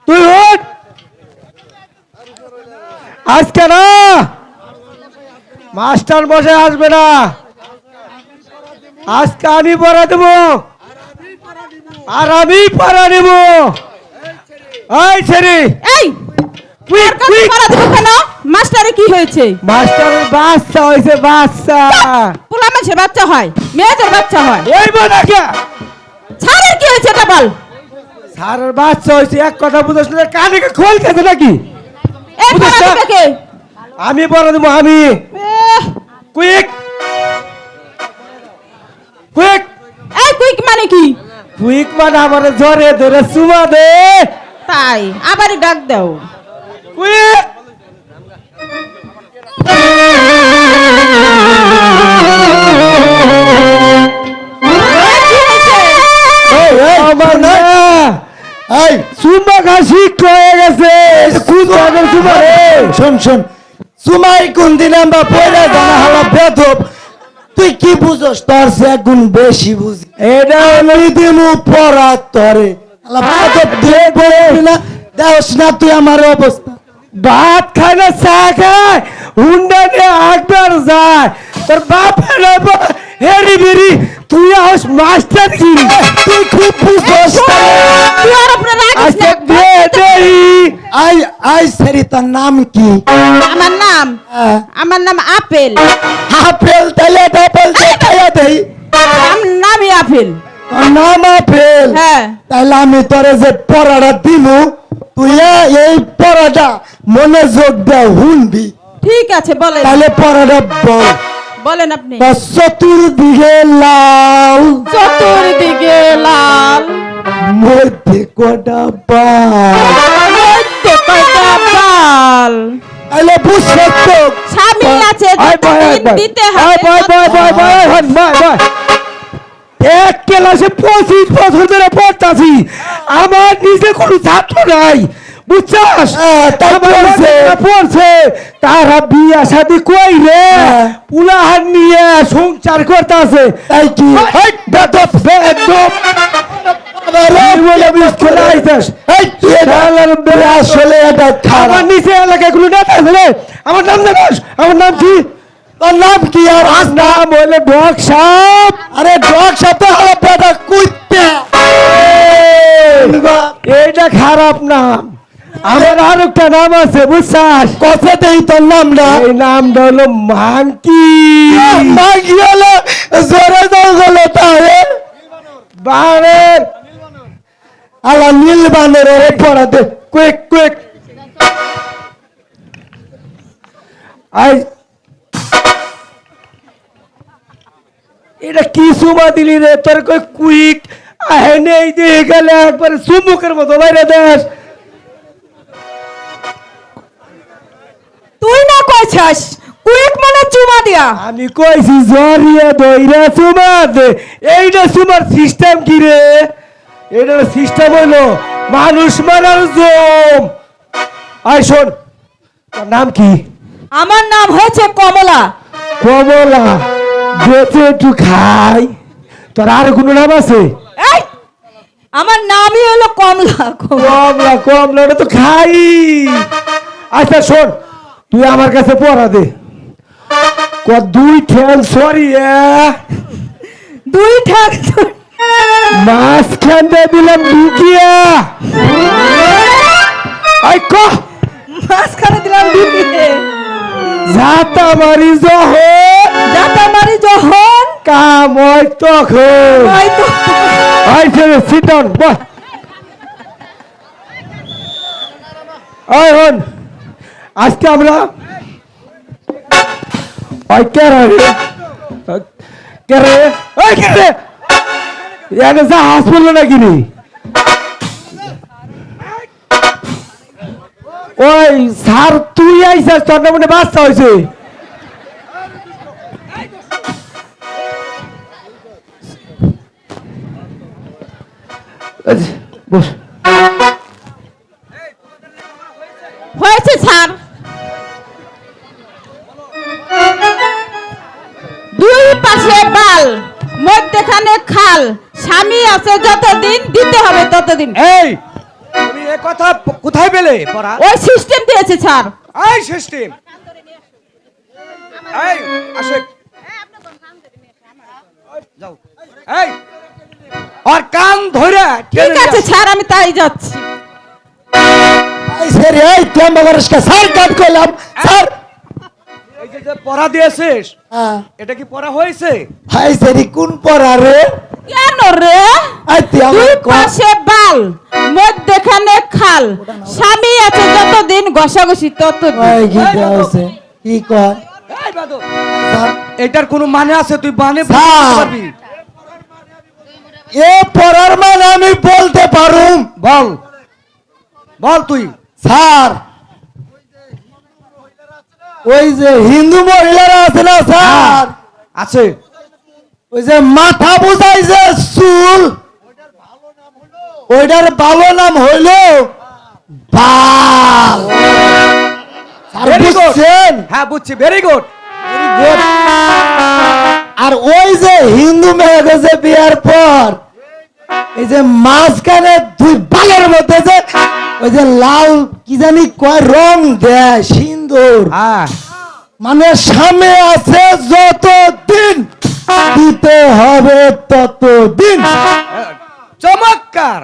Speaker 6: তুই ওঠ আজকে না, মাস্টার বসে আসবে না, আজকে আমি পড়া দেব আর আমি পড়া দেব। ওই ছেলে,
Speaker 2: এই
Speaker 6: কুইক
Speaker 2: আর কাছে
Speaker 6: কুইক,
Speaker 2: পড়া দেবো কেন? মাস্টারে কি হয়েছে?
Speaker 6: মাস্টারের বাচ্চা হয়েছে, বাচ্চা।
Speaker 2: পোলা মানুষের বাচ্চা হয়, মেয়েদের বাচ্চা হয়।
Speaker 6: ওই বোনাকে
Speaker 2: ছাড়ের কি হয়েছে এটা বল।
Speaker 6: স্যারের বাচ্চা হয়েছে, এক কথা বুঝছ না, কানে খোল খেতে নাকি?
Speaker 2: এই
Speaker 6: বুঝছ
Speaker 2: পড়া
Speaker 6: না?
Speaker 2: দিবে কে?
Speaker 6: আমি পড়া দেবো, আমি। কুইক কুইক
Speaker 2: এই কুইক মানে কি?
Speaker 6: কুইক মানে আমার জ্বরে ধরে চুমা দে।
Speaker 2: তাই আবারই ডাক দাও।
Speaker 6: কুইক আমার না, এই চুমা ঘাসি হয়ে গেছে। কোন জায়গার চুমা রে? শোন শোন, চুমাই কোন দিন আমরা পয়লা জানা হলো বেদব। তুই কি বুঝস? তোর সে এক গুণ বেশি বুঝি। এটা হলো দিমু পড়া তরে বেদব দেখবো না, দেওস না তুই আমার অবস্থা। ভাত খায় না, চা খায়, হুন্ডা নিয়ে একবার যায়, তোর বাপ হেরি বেরি, তুই আস মাস্টার কি? তুই খুব বুঝস।
Speaker 2: তুই আর উপরে রাখিস না।
Speaker 6: আই আই সারি, তোর নাম কি?
Speaker 2: আমার নাম আপেল।
Speaker 6: আপেল, তাহলে আপেল দেখাইয়া দেই।
Speaker 2: আমার নামই আপেল।
Speaker 6: তোর নাম আপেল?
Speaker 2: হ্যাঁ।
Speaker 6: তাহলে আমি তোরে যে পড়াটা দিমু, তুই এই পড়াটা মনোযোগ দে, শুনবি।
Speaker 2: ঠিক আছে বলে।
Speaker 6: তাহলে পড়াটা বল।
Speaker 2: বলেন আপনি।
Speaker 6: চতুর্দিকে লাল,
Speaker 2: চতুর্দিকে লাল,
Speaker 6: মধ্যে কটা পাল।
Speaker 2: মধ্যে কয়টা পাল।
Speaker 6: আইলে বুঝছো তো?
Speaker 2: স্বামী আছে যতদিন দিতে হবে
Speaker 6: এক ক্লাসে 25 বছর ধরে পড়তাছি, আমার নিজে কোনো ছাত্র নাই, বুঝছাস? পড়ছে তারা বিয়া শাদি কইরে উলাহান নিয়ে সংসার করতেছে। তাই কি বেদব বেদব আসলে এটা খারাপ। নিচে এলাকায় কোনো নেতা আছে রে? আমার নাম জানাস? আমার নাম কি? তোর নাম কি? আর নাম হইলে ডগ সাপ। আরে ডগ সাপ তো হলো বেটা কুইতে। এইটা খারাপ নাম। আমার আর একটা নাম আছে, বুঝছাস? কথাতেই তোর নামটা, এই নামটা হলো মাংকি। মাংকি হলো জোরে জঙ্গলে তাহলে বানের আলা নীল বানের ওরে পড়াতে কুইক কুইক। আই এটা কি সুমা দিলি রে তোর? কই কুইক আহে নেই দিয়ে গেলে একবার চুমুকের মতো বাইরে দেশ।
Speaker 2: তুই না কইছাস কুইক মানে চুমা দিয়া।
Speaker 6: আমি কইছি জরিয়া দইরা চুমা দে। এইটা চুমার সিস্টেম কি রে? এটা সিস্টেম হইলো মানুষ মারার জম। আয় শোন, তোর নাম কি?
Speaker 2: আমার নাম হচ্ছে কমলা।
Speaker 6: কমলা, বেঁচে একটু খাই। তোর আর কোনো নাম আছে?
Speaker 2: এই আমার নামই হলো কমলা।
Speaker 6: কমলা কমলা, ওটা তো খাই। আচ্ছা শোন, তুই আমার কাছে পড়া দে। দুই ঠ্যাং সরি,
Speaker 2: দুই ঠাক
Speaker 6: মাঝখানটা দিলাম ঢুকিয়া। আই ক
Speaker 2: মাঝখানে দিলাম ঢুকিয়ে।
Speaker 6: যাতা মারি যখন,
Speaker 2: যাতা মারি যখন
Speaker 6: কাম হয় তখন।
Speaker 2: হয়তো
Speaker 6: আইছে রে, sit down, বস। হন আজকে আমরা ওই কেরে কেরে ওই কেরে এনে যা হাসপাতাল নাকি নি? ওই স্যার তুই আইছিস, তোর না মনে বাচ্চা হয়েছে? বস।
Speaker 2: হয়েছে স্যার। দুই পাশে বাল, মধ্যখানে খাল, স্বামী আছে যতদিন দিতে হবে ততদিন।
Speaker 6: এই তুমি এই কথা কোথায় পেলে পড়া?
Speaker 2: ওই সিস্টেম দিয়েছে স্যার।
Speaker 6: এই সিস্টেম, এই আসে যাও। এই আর কান ধরে
Speaker 2: ঠিক আছে স্যার, আমি তাই যাচ্ছি।
Speaker 6: এই স্যার, এই তুই আমাকে স্যার কাট করলাম স্যার। এই যে পড়া দিয়েছিস, এটা কি পড়া হয়েছে? হাই স্যার, কোন পড়া রে?
Speaker 2: কেন রে? দুই পাশে বাল, মধ্যখানে খাল, স্বামী আছে যতদিন ঘষাঘষি ততদিন।
Speaker 6: কি কয়? এই বাদো, এটার কোনো মানে আছে? তুই মানে বলতে পারবি? এ পড়ার মানে আমি বলতে পারুম। বল বল তুই। স্যার, ওই যে হিন্দু মহিলারা আছে না স্যার? আছে। ওই যে মাথা বোঝাই যে চুল, ওইটার ভালো নাম হইল বাল। বুঝছেন? হ্যাঁ বুঝছি, ভেরি গুড ভেরি গুড। আর ওই যে হিন্দু মেয়ে যে বিয়ার পর এই যে মাঝখানে দুই বালের মধ্যে যে ওই যে লাল কি জানি কয় রং দেয় সিন্দুর, মানে সামনে আছে যতদিন দিতে হবে ততদিন। চমৎকার,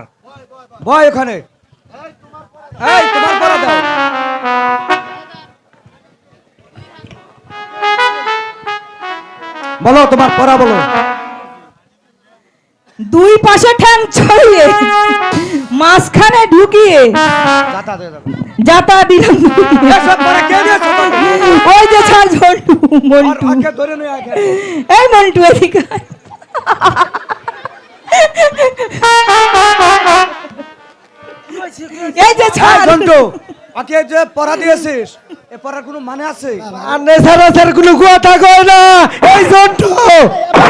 Speaker 6: ভয় ওখানে। এই তোমার পড়া দাও। বলো তোমার পড়া বলো।
Speaker 2: দুই পাশে ঠ্যাং ছড়িয়ে, মাঝখানে ঢুকিয়ে, যাতা দিলাম
Speaker 9: এসব পড়া কে দিয়েছে তোকে?
Speaker 2: ওই যে ছাড় ঝন্টু
Speaker 9: আর
Speaker 2: মন্টু
Speaker 9: আগে ধরে নয় আগে।
Speaker 2: এই মন্টু এদিকে আয়। এই যে ছাড়
Speaker 9: জন্টু ওকে যে পড়া দিয়েছিস এ পড়ার কোনো মানে আছে?
Speaker 6: আনে সারা সার কোনো কথা কয় না এই জন্টু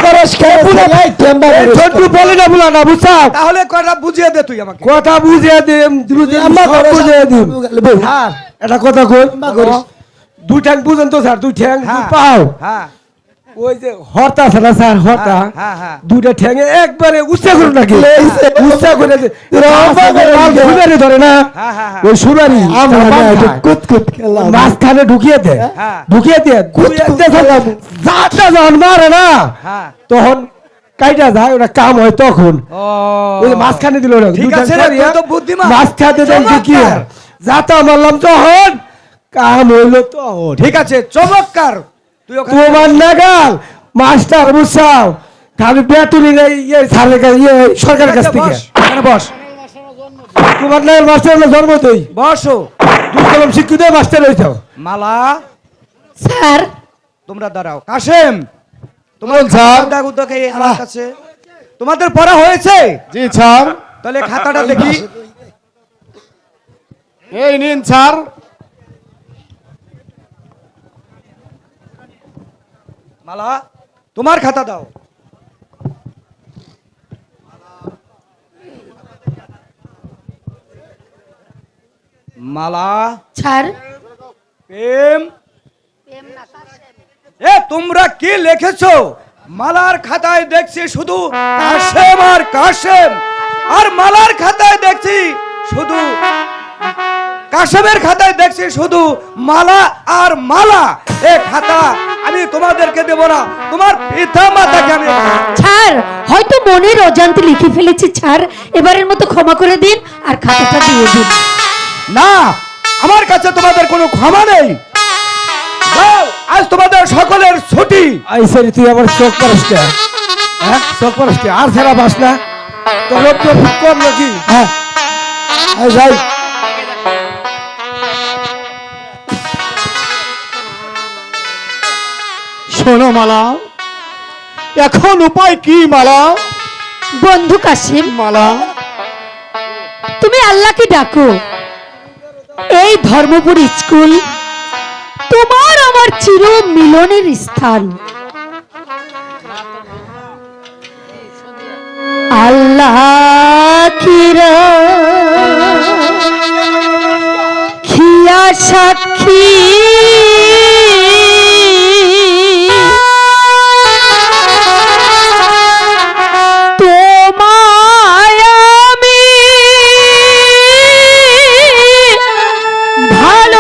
Speaker 6: করস খেয়ে এই জন্টু বলে না বুলা না বুঝছাও
Speaker 9: তাহলে কয়টা বুঝিয়ে দে তুই আমাকে।
Speaker 6: কথা বুঝিয়ে দিম দ্রুতি আম্মা বুঝিয়ে দিম হ্যাঁ এটা কথা কই দুই ঠ্যাং বুঝেন তো স্যার দুই ঠ্যাং দুই
Speaker 9: হ্যাঁ।
Speaker 6: পাও
Speaker 9: হ্যাঁ
Speaker 6: ওই যে হরতা আছে না স্যার হরতা
Speaker 9: হ্যাঁ, হ্যাঁ।
Speaker 6: দুইটা ঠ্যাঙে একবারে উচ্চা করে নাকি উচ্চা করে সুরারি ধরে না
Speaker 9: হ্যাঁ, হ্যাঁ, হ্যাঁ।
Speaker 6: ওই সুরারি কুতকুত খেলাম মাঝখানে ঢুকিয়ে দে
Speaker 9: হ্যাঁ।
Speaker 6: ঢুকিয়ে দে যাটা যখন মারে না
Speaker 9: হ্যাঁ।
Speaker 6: তখন কাইটা যায় ওটা কাম হয় তখন
Speaker 9: ও
Speaker 6: ওই যে মাঝখানে দিল না
Speaker 9: ঠিক আছে রে, তুই তো বুদ্ধিমান।
Speaker 6: মাঝখানে দেখি কি
Speaker 9: চমৎকার।
Speaker 6: যাতা মারলাম তখন কাম হইলো তখন
Speaker 9: ঠিক আছে চমৎকার। তুই ওখানে
Speaker 6: তোমার নাগাল মাস্টার বুঝছাও খালি বেতনি নেই ইয়ে সারের কাছে ইয়ে সরকারের কাছ থেকে
Speaker 9: বস, এখানে বস
Speaker 6: তোমার নাগাল মাস্টার হলো জন্ম তুই
Speaker 9: বসো।
Speaker 6: দুই কলম শিক্ষিত মাস্টার হইছাও
Speaker 9: মালা
Speaker 2: স্যার
Speaker 9: তোমরা দাঁড়াও। কাশেম তোমার
Speaker 1: স্যার।
Speaker 9: দাগ উদ্যোগে আমার কাছে তোমাদের পড়া হয়েছে?
Speaker 1: জি স্যার।
Speaker 9: তাহলে খাতাটা দেখি।
Speaker 1: এই নিন স্যার।
Speaker 9: মালা তোমার খাতা দাও। মালা
Speaker 2: ছাড়
Speaker 9: প্রেম এ তোমরা কি লিখেছো? মালার খাতায় দেখছি শুধু কাশেম আর কাশেম, আর মালার খাতায় দেখছি শুধু কাশেমের খাতায় দেখছি শুধু মালা আর মালা। এ খাতা আমি তোমাদেরকে দেব না, তোমার পিতা মাতাকে আমি
Speaker 2: ছাড় হয়তো মনের অজান্তে লিখে ফেলেছি ছাড় এবারের মতো ক্ষমা করে দিন আর খাতাটা দিয়ে দিন
Speaker 9: না, আমার কাছে তোমাদের কোনো ক্ষমা নেই। যাও, আজ তোমাদের সকলের ছুটি।
Speaker 6: আই সরি তুই আমার চোখ পারস কে হ্যাঁ চোখ পারস কে আর ছাড়া বাস না তোর লোক তো খুব কম নাকি হ্যাঁ এই যাই
Speaker 1: শোনো মালা, এখন উপায় কি মালা?
Speaker 2: বন্ধু কাশিম
Speaker 1: মালা
Speaker 2: তুমি আল্লাহকে ডাকো এই ধর্মপুর স্কুল তোমার আমার চির মিলনের স্থান। আল্লাহ খিয়া সাক্ষী তোমায় আমি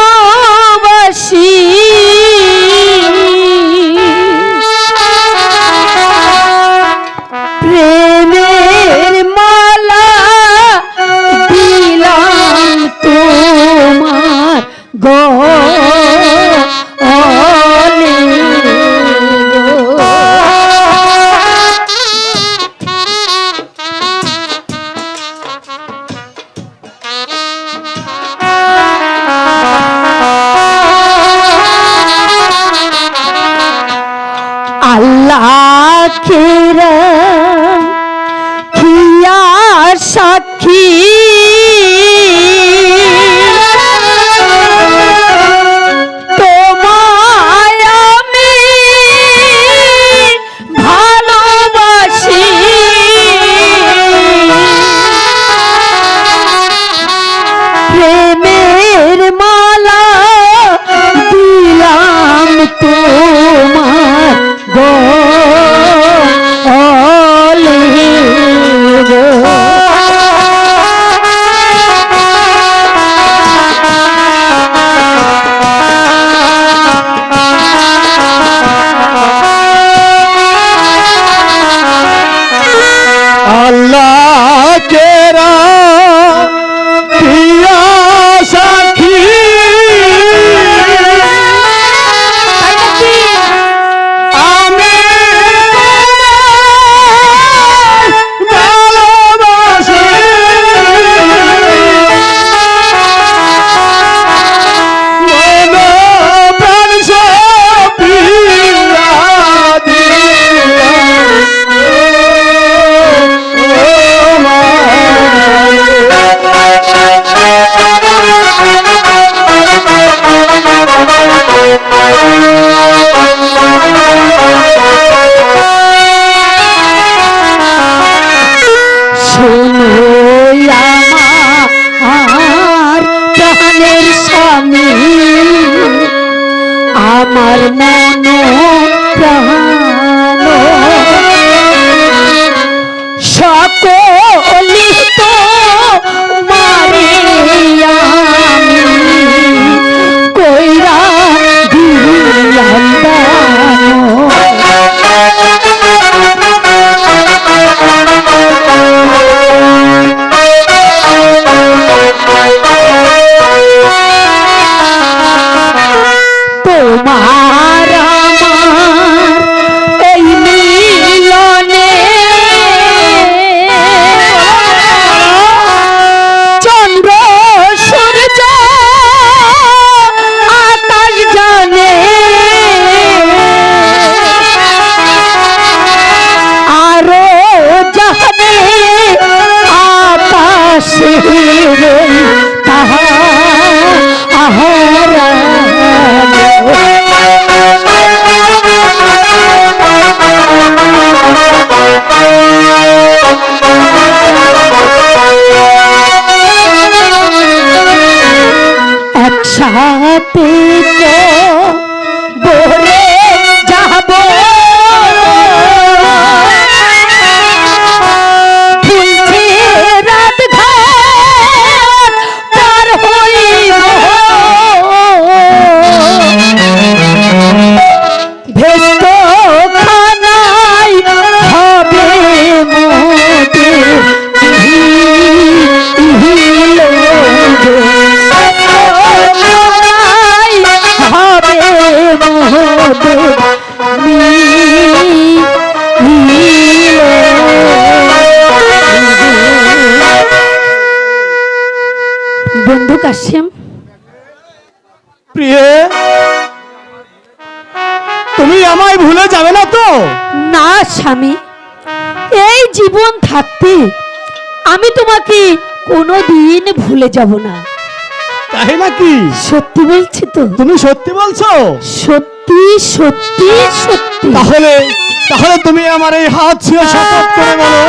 Speaker 2: ভালোবাসি প্রেমের মালা দিলাম তোমার আল্লাহ খেরা খিয়া সাক্ষী তোমায় আমি ভালোবাসি প্রেমের মালা দিলাম তোমার গলে গো
Speaker 8: না স্বামী, এই জীবন থাকতে আমি তোমাকে কোনোদিন ভুলে যাব না।
Speaker 1: তাই নাকি?
Speaker 8: সত্যি বলছি তো।
Speaker 1: তুমি সত্যি বলছো?
Speaker 8: সত্যি সত্যি সত্যি।
Speaker 1: তাহলে তাহলে তুমি আমার এই হাত ছুঁয়ে শপথ করে বলো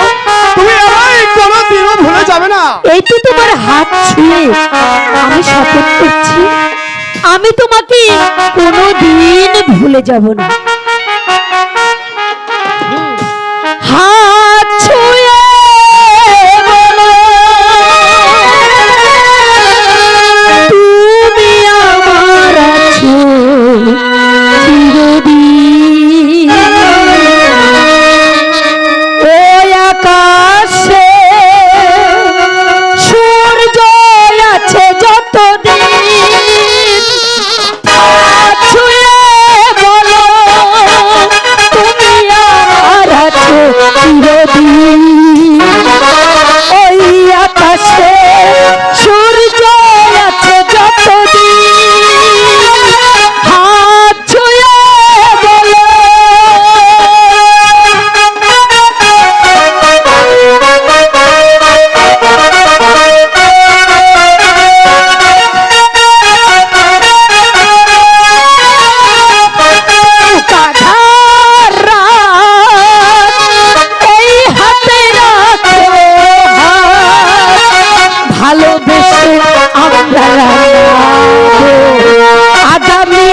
Speaker 1: তুমি আমায় কোনোদিনও ভুলে যাবে না।
Speaker 8: এই তো তোমার হাত ছুঁয়ে আমি শপথ করছি, আমি তোমাকে কোনোদিন ভুলে যাব না। হাত ছুঁয়ে বলো তুমি আমার আছো চিরদিন। ওই আকাশে সূর্য আছে যতদিন, হাত ছুঁয়ে বলো তুমি আমার আছো চিরদিন। ওই আকাশে সূর্য আছে যতদিন, হাত ছুঁয়ে বলো। কাঁধার রাত এই হাতে রাখো হাত, ভালোবেসে আমরা রাঙাবো আগামী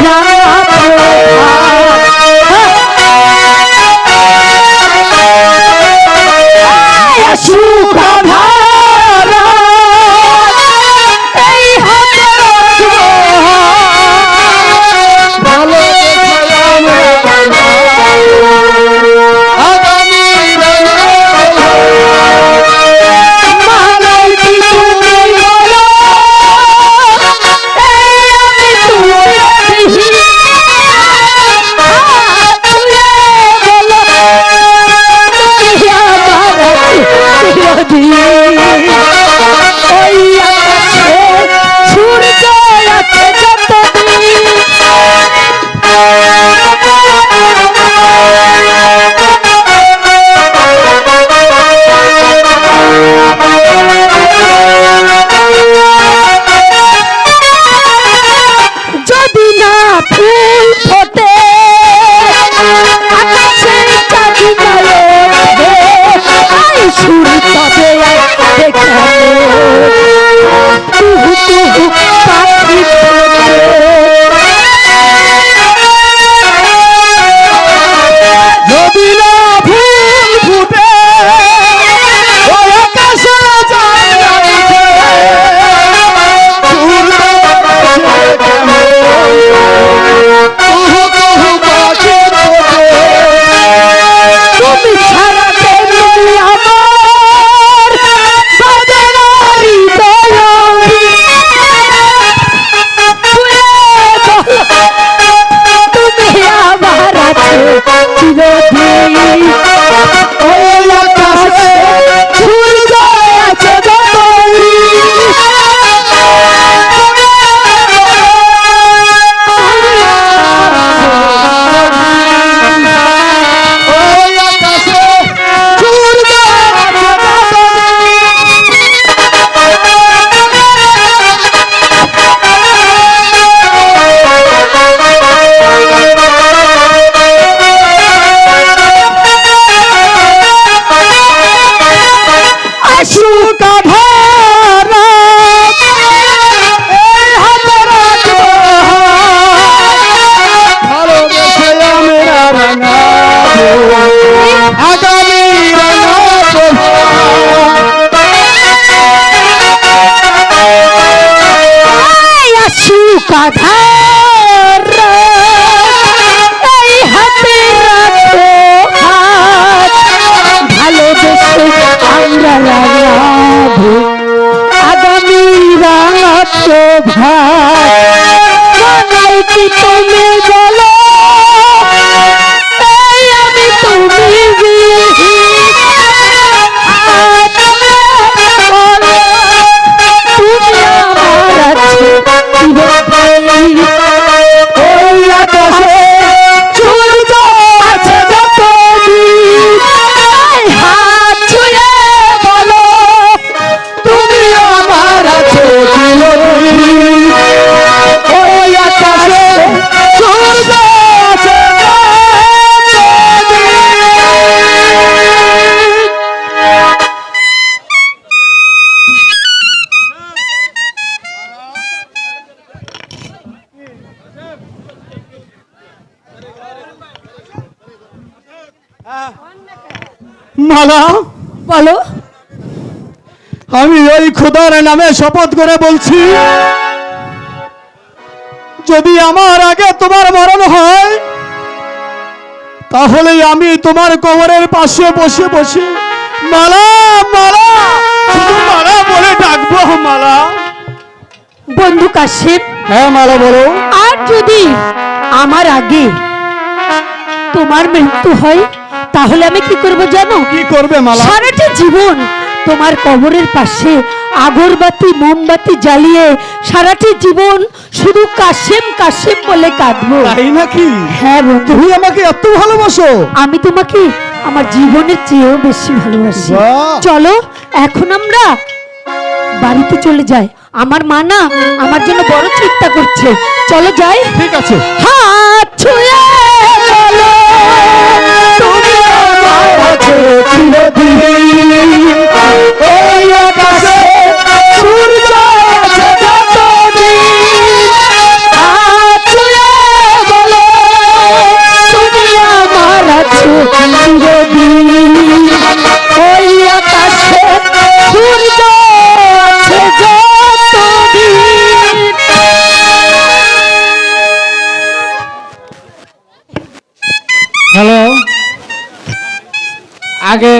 Speaker 8: রাঙা প্রভাত। সুখ আধার রাত এই হাতে রাখো হাত, মালাইকি তুমি বলো এই আমি তুমি হাত ছুঁয়ে বলো তুমি আমার চিরদিন। ওই আকাশে সূর্য আছে যতদিন, যদি না ফুল ফোটে আকাশে চাঁদি না ওঠে, আই সুর তবে দেখানো তুহু তুহু পাখি ফোটে।
Speaker 1: যদি না ফুল ফুটে ওই আকাশে চাঁদ ওঠে, সূর্য ওঠে কেমন, কুহু কুহু পাখি ফোটে।
Speaker 8: তুমি ছাড়া তেমনি আমার বাজে না হৃদয়ঙ্গি। ছুঁয়ে বলো তুমি আমার আছো চিরদিন। ওই আকাশে সূর্য আছে যতদিন,
Speaker 1: ওই আকাশে সূর্য আছে
Speaker 8: সুখ আধার রাত এই হাতে রাখবো হাত,
Speaker 1: ভালোবেসে আমরা রাঙাবো আগামী রাঙা প্রভাত।
Speaker 8: সুখ আধার রাত এই হাতে রাখবো হাত, ভালোবেসে আমরা রাঙাবো আগামী রাঙা প্রভাত। মালাইকি তুমি বলো এই আমি তুমি বিহীন, হাত বলো তুমি আমার আছো চিরদিন।
Speaker 1: মালা,
Speaker 8: বলো।
Speaker 1: আমি ওই খোদার নামে শপথ করে বলছি, যদি আমার আগে তোমার মরণ হয়, তাহলে আমি তোমার কবরের পাশে বসে বসে মালা মালা শুধু মালা বলে ডাকবো। মালা।
Speaker 8: বন্ধু কাশেম,
Speaker 1: হ্যাঁ মালা বলো।
Speaker 8: আর যদি আমার আগে তোমার মৃত্যু হয়, তাহলে আমি কি করব জানো?
Speaker 1: কি করবে মালা?
Speaker 8: সারাটা জীবন তোমার কবরের পাশে আগরবাতি মোমবাতি জ্বালিয়ে সারাটি জীবন শুধু কাশেম কাশেম বলে কাঁদবো।
Speaker 1: তাই নাকি?
Speaker 8: হ্যাঁ বন্ধু,
Speaker 1: তুমি আমাকে এত ভালোবাসো?
Speaker 8: আমি তোমাকে আমার জীবনের চেয়েও বেশি ভালোবাসি।
Speaker 1: বাহ!
Speaker 8: চলো এখন আমরা বাড়িতে চলে যাই। আমার মা না আমার জন্য বড় চিন্তা করছে। চলো যাই।
Speaker 1: ঠিক আছে।
Speaker 8: হাত ছুঁয়ে বলো, তুমি আমার কাছে চিরদিন। ওই আকাশে সূর্য আছে যতদিন। হাত ছুঁয়ে বলো, তুমি আমার কাছে চিরদিন। ওই আকাশে সূর্য আছে যতদিন।
Speaker 1: হ্যালো, আগে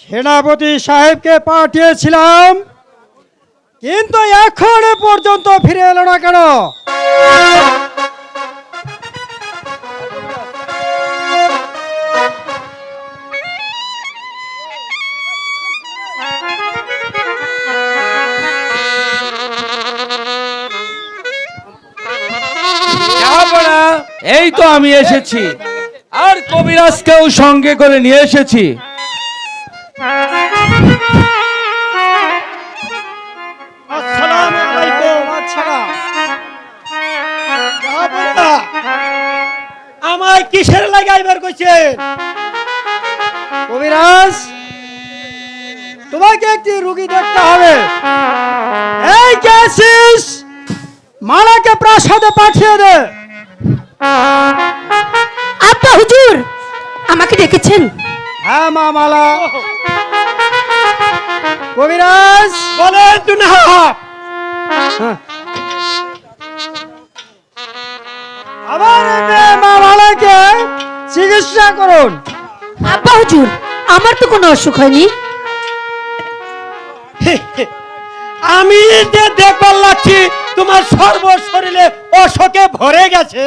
Speaker 6: সেনাপতি সাহেবকে পাঠিয়েছিলাম, কিন্তু এখনো পর্যন্ত ফিরে এলো না কেন?
Speaker 4: যাবো না। এই তো আমি এসেছি, আর কবিরাজকেও সঙ্গে করে নিয়ে এসেছি।
Speaker 9: আসসালামু আলাইকুম। জাহাপনা, আমায় কিসের লাগাই বের করছে?
Speaker 6: কবিরাজ, তোমাকে একটি রুগী দেখতে হবে। এই ক্যাসিস, মালাকে প্রাসাদে পাঠিয়ে দে।
Speaker 8: আব্বা হুজুর আমাকে ডেকেছেন?
Speaker 6: হ্যাঁ মা মালা। কবিরাজ,
Speaker 9: বলেন না।
Speaker 6: আবার এনে মা মালাকে চিকিৎসা করুন।
Speaker 8: আব্বা হুজুর, আমার তো কোনো অসুখ হয়নি।
Speaker 9: আমি যে দেখবার লাগছি তোমার সর্ব শরীরে অশোকে ভরে গেছে।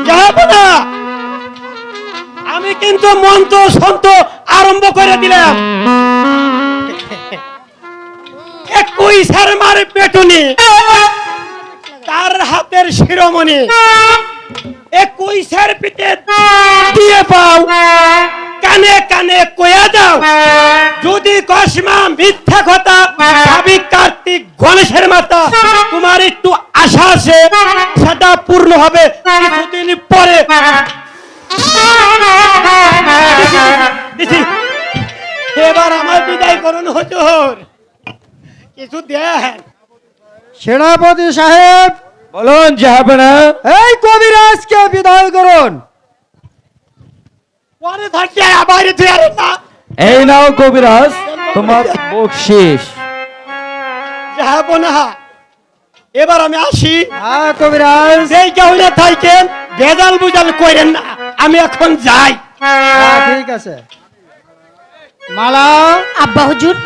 Speaker 9: জাহাপনা, আমি কিন্তু মন্ত্র সন্ত্র আরম্ভ করে দিলাম। 21 মারে পেটুনি, তার হাতের শিরোমণি 21 পিঠে দিয়ে পাও, কানে কানে কয়া দাও। যদি কসমা মিথ্যা কথা, সাবিক কার্তিক গণেশের মাতা, তোমার একটু আশা আছে, সেটা পূর্ণ হবে কিছুদিন পরে। এবার আমার বিদায় করুন হুজুর, কিছু দেন।
Speaker 6: সেনাপতি সাহেব,
Speaker 4: বলুন জাহাপনা।
Speaker 6: এই কবিরাজকে বিদায় করুন।
Speaker 9: পরে থাকতে আবার না।
Speaker 4: এই নাও কবিরাজ, তোমার বকশিস।
Speaker 9: জাহাপনা, এবার আমি আসি।
Speaker 6: হ্যাঁ কবিরাজ।
Speaker 9: যেই কেউ না থাকেন, ভেজাল বুজাল করেন না, আমি এখন যাই।
Speaker 6: হ্যাঁ ঠিক আছে। মালা,
Speaker 8: আব্বা হুজুর,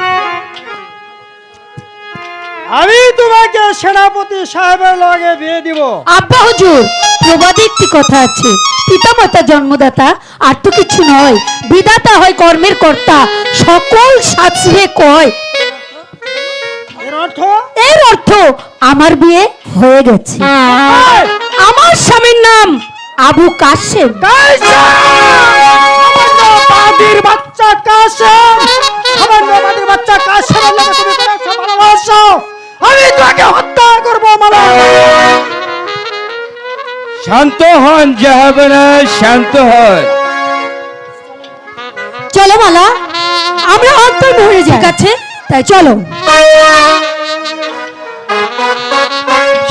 Speaker 6: আমি তোমাকে সেনাপতি সাহেবের লগে বিয়ে দিব।
Speaker 8: আব্বা হুজুর, প্রবাদে একটি কথা আছে, পিতামাতা জন্মদাতা আর তো কিছু নয়, বিধাতা হয় কর্মের কর্তা, সকল শাস্ত্রে কয়।
Speaker 6: এর অর্থ?
Speaker 8: এর অর্থ আমার বিয়ে হয়ে গেছে। আমার স্বামীর নাম আবু কাশেম।
Speaker 6: বাদির বাচ্চা কাশেম, সামান্য বাদির বাচ্চা কাশেমের লগে তুমি করেছো ভালোবাসো, আমি তোমাকে হত্যা করব। মালা,
Speaker 4: শান্ত হন জাহাপনা, শান্ত হন।
Speaker 8: চলো মালা, আমরা অন্তর মরে যাই। ঠিক আছে, তাই চলো।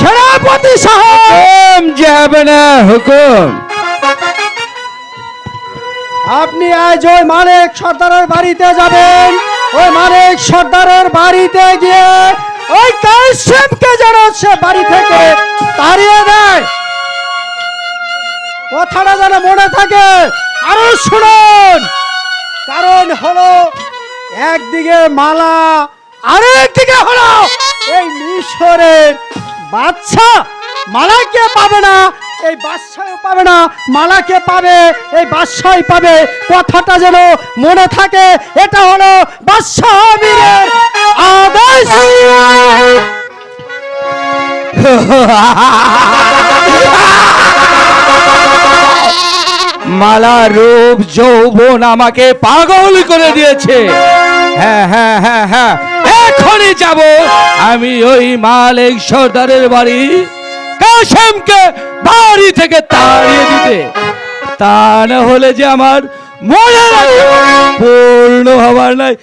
Speaker 6: সেনাপতি সাহেব,
Speaker 4: যাবে না হুকুম।
Speaker 6: আপনি আজ ওই মানিক সর্দারের বাড়িতে যাবেন। ওই মানিক সর্দারের বাড়িতে গিয়ে ওই কাশেমকে যেন সে বাড়ি থেকে তাড়িয়ে দেয়, কথাটা যেন মনে থাকে। আরো শুনুন, কারণ হলো একদিকে মালা, আরেকদিকে হলো এই মিশরের বাচ্চা। মালাকে পাবে না, এই বাদশাও পাবে না। মালাকে পাবে, এই বাদশাই পাবে। কথাটা যেন মনে থাকে। এটা হলো বাদশাহ আমিরের আদেশ।
Speaker 4: মালা রূপ যৌবন আমাকে পাগল করে দিয়েছে। হ্যাঁ হ্যাঁ হ্যাঁ হ্যাঁ, এখনই যাব আমি ওই মালিক সর্দারের বাড়ি, কাশেমকে বাড়ি থেকে তাড়িয়ে দিতে। তা না হলে যে আমার মনে পূর্ণ হবার নাই।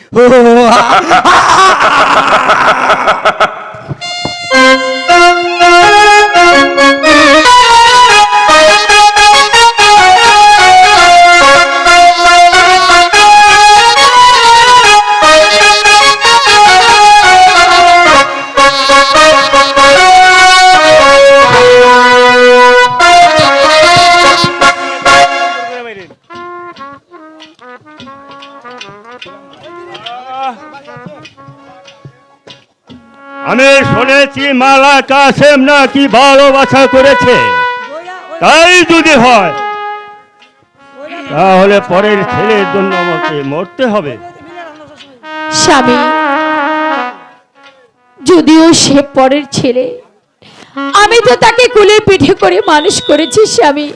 Speaker 7: আমি শুনেছি মালা কাশেম নাকি ভালোবাসা করেছে। তাই যদি হয় তাহলে পরের ছেলের জন্য আমাকে মরতে হবে।
Speaker 8: স্বামী, যদিও সে পরের ছেলে, আমি তো তাকে কুলে পিঠে করে মানুষ করেছি স্বামী।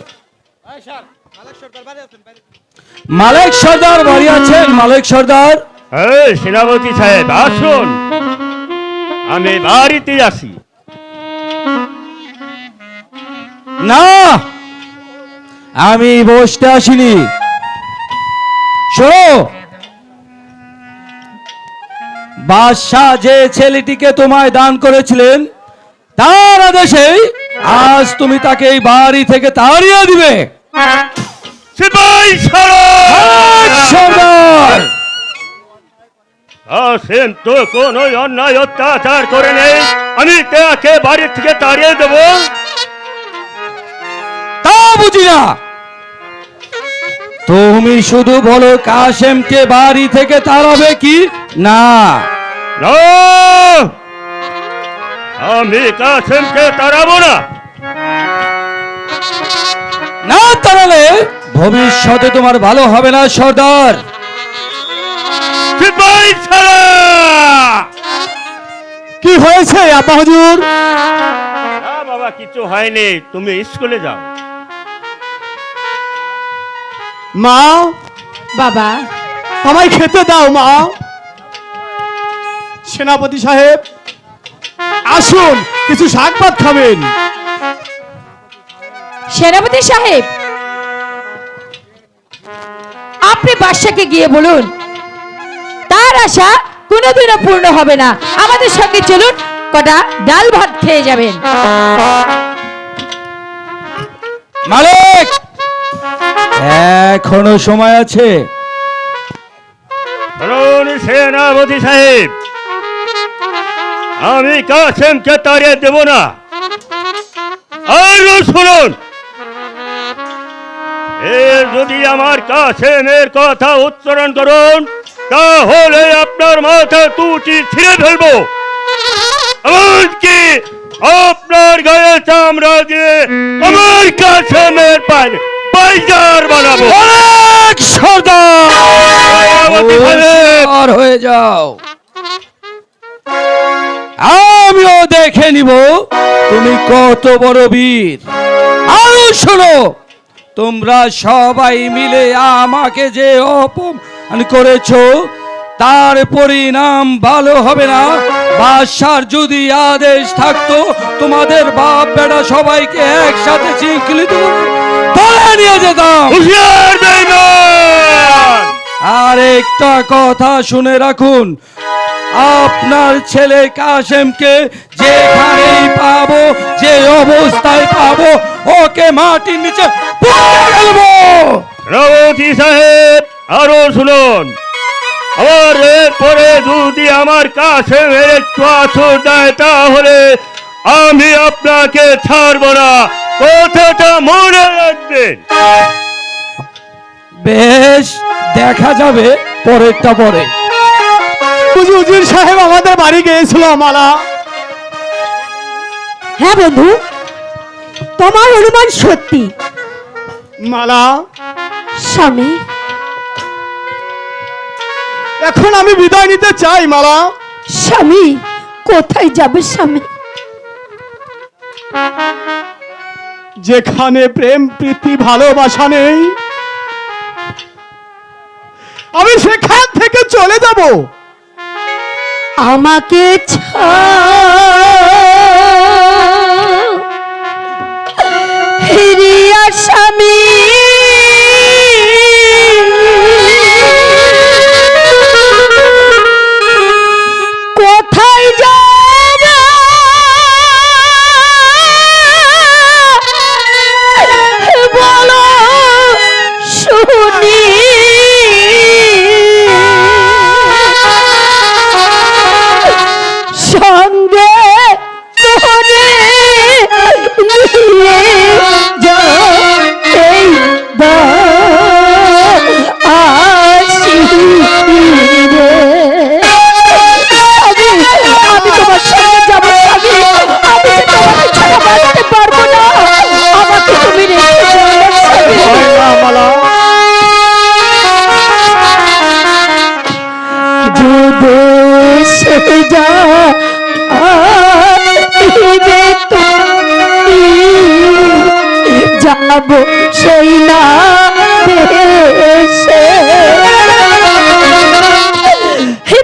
Speaker 4: মালিক সর্দার বাড়ি আছেন? মালিক সর্দার,
Speaker 7: এই সেনাপতি সাহেব আসুন, আমি বাড়িতে আসি।
Speaker 4: না, আমি বসতে আসিনি। শোনো, বাদশাহ যে ছেলেটিকে তোমায় দান করেছিলেন, তার আদেশেই আজ তুমি তাকে এই বাড়ি থেকে তাড়িয়ে দিবে।
Speaker 7: সিপাহী
Speaker 4: সর্দার,
Speaker 7: কাশেম তো কোন অন্যায় অত্যাচার করে নেই, আমি তাকে বাড়ি থেকে তাড়িয়ে দেব?
Speaker 4: তা বুঝি না। তুমি শুধু বলো কাশেমকে বাড়ি থেকে তাড়াবে কি না?
Speaker 7: না, আমি কাশেমকে তাড়াবো না।
Speaker 4: না তাড়ালে ভবিষ্যতে তোমার ভালো হবে না সর্দার।
Speaker 7: সিপাহী ছাড়া
Speaker 6: কি হয়েছে আপা হুজুর?
Speaker 7: না বাবা, কিছু হয়নি, তুমি স্কুলে যাও।
Speaker 6: মা,
Speaker 8: বাবা,
Speaker 6: আমায় খেতে দাও মা। সেনাপতি সাহেব আসুন, কিছু শাক ভাত খাবেন।
Speaker 8: সেনাপতি সাহেব, আপনি বাদশাকে গিয়ে বলুন তার আশা কোনোদিনও পূর্ণ হবে না। আমাদের সঙ্গে চলুন, কটা ডাল ভাত খেয়ে যাবেন।
Speaker 4: মালিক, এখনো সময় আছে।
Speaker 7: শুনুন সেনাপতি সাহেব, আমি কাশেমকে তাড়িয়ে দেব না। আর শুনুন, যদি আমার কাশেমের কথা উচ্চারণ করুন তাহলে আপনার মাথা টুটি ছিঁড়ে ফেলবো, এমনকি আপনার গায়ে চামড়া দিয়ে আমার কাশেমের পায়জার বানাবো।
Speaker 4: অনেক সর্দার হয়ে যাও, আমিও দেখে নিব তুমি কত বড় বীর। আর শোনো, তোমরা সবাই মিলে আমাকে যে অপমান করেছো তার পরিণাম ভালো হবে না। বাদশার যদি আদেশ থাকতো তোমাদের বাপ বেটা সবাইকে একসাথে শৃঙ্খলিত করে ধরে নিয়ে যেতাম।
Speaker 7: হুঁশিয়ার বেঈমান!
Speaker 4: আর একটা কথা শুনে রাখুন, আপনার ছেলে কাশেমকে যেখানেই পাবো, যে অবস্থায় পাবো, ওকে মাটির নিচে পুঁতে ফেলবো।
Speaker 7: রাবতী সাহেব, আরো শুনুন, আবার এরপরে যদি আমার কাছে একটু আছর দেয় তাহলে আমি আপনাকে ছাড়বো না, কথাটা মনে রাখবেন।
Speaker 4: বেশ, দেখা যাবে পরেরটা পরে।
Speaker 1: হুজুর সাহেব আমাদের বাড়ি গিয়েছিল মালা।
Speaker 8: হ্যাঁ বন্ধু, তোমার অনুমান সত্যি।
Speaker 1: মালা,
Speaker 8: স্বামী,
Speaker 1: এখন আমি বিদায় নিতে চাই মালা।
Speaker 8: স্বামী, কোথায় যাবে স্বামী?
Speaker 1: যেখানে প্রেম প্রীতি ভালোবাসা নেই, আমি সেখান থেকে চলে যাব।
Speaker 8: আমাকে হিরিয়া স্বামী, কোথায় যাব বলো শুনি। সঙ্গে করে নিয়ে যাও এই আসি রে। আমি তোমার সঙ্গে যাবো স্বামী, আমি যে তোমাকে ছাড়া বাঁচতে পারবো না, আমাকে তুমি রেখে যাও না স্বামী।
Speaker 1: মালা,
Speaker 8: যে দেশে যা আইবে তুমি, যাব সেই না দেশে।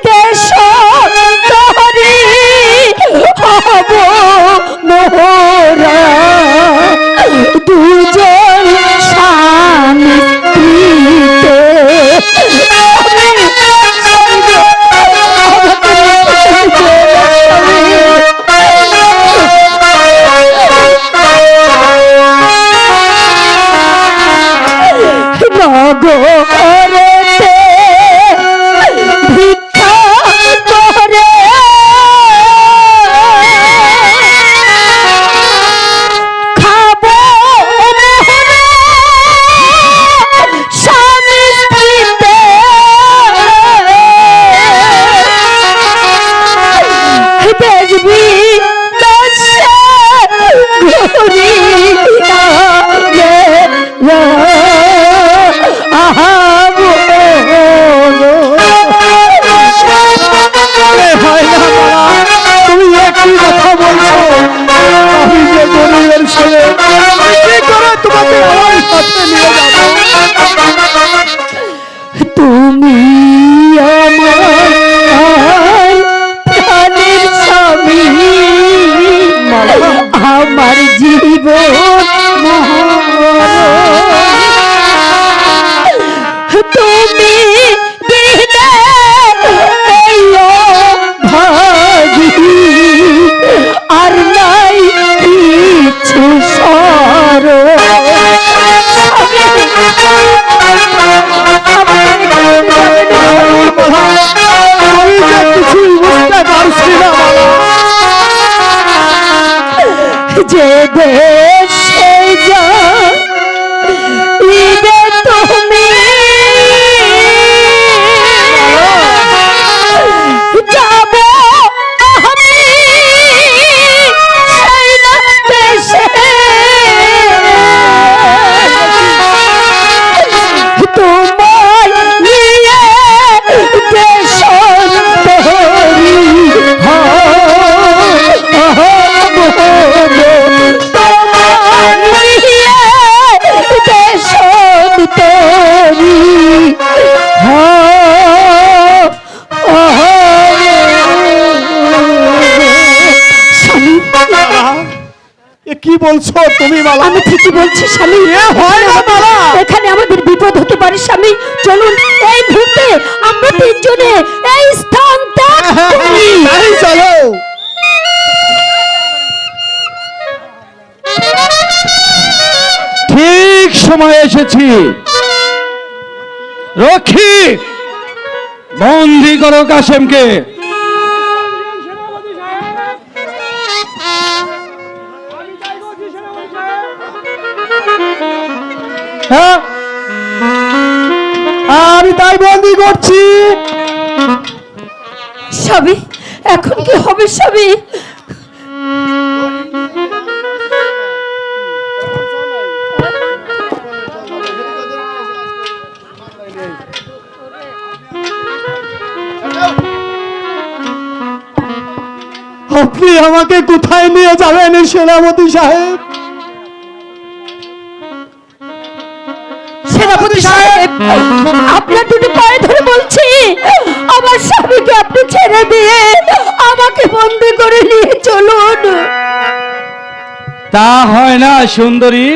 Speaker 8: দেশ তরি হব মোরা, দুজন স্বামী স্ত্রীতে। নগরেতে ভিক্ষা করে খাবো স্বামী স্ত্রীতে। দেখবি ঘুরি
Speaker 1: তুমি একই কথা বলছো। আমি যে গরিবের ছেলে, কি করে তোমাকে আমার সাথে নিয়ে যাবো?
Speaker 8: তুমি আমার প্রাণের স্বামী, আমার জীবন তুমি বিনে ভাগি, আর নাই কিছু সরো।
Speaker 1: আমি যে কিছুই বুঝতে পারছি না মালা।
Speaker 8: যে দেশে যাইবে তুমি, যাব আমি সেই না দেশে। তোমায় নিয়ে দেশান্তরী
Speaker 1: কি বলছো তুমি মালা?
Speaker 8: আমি ঠিকই বলছি স্বামী।
Speaker 1: হয় না মালা।
Speaker 8: এখানে আমাদের বিপদ হতে পারে স্বামী। চলুন এই মুহূর্তে আমরা তিনজনে এই স্থান ত্যাগ
Speaker 6: তাই চলো।
Speaker 4: ঠিক সময় এসেছি। রক্ষী, বন্দি করো কাশেমকে।
Speaker 6: হ্যাঁ, আমি তাই বন্দি করছি।
Speaker 8: স্বামী, এখন কি হবে স্বামী?
Speaker 6: আপনি আমাকে কোথায় নিয়ে যাবেন সেনাপতি সাহেব?
Speaker 8: সেনাপতি সাহেব, আপনার দুটো পায়ে ধরে বলছি, আমার স্বামীকে আপনি ছেড়ে দিয়ে আমাকে বন্দি করে নিয়ে চলুন।
Speaker 4: তা হয় না সুন্দরী,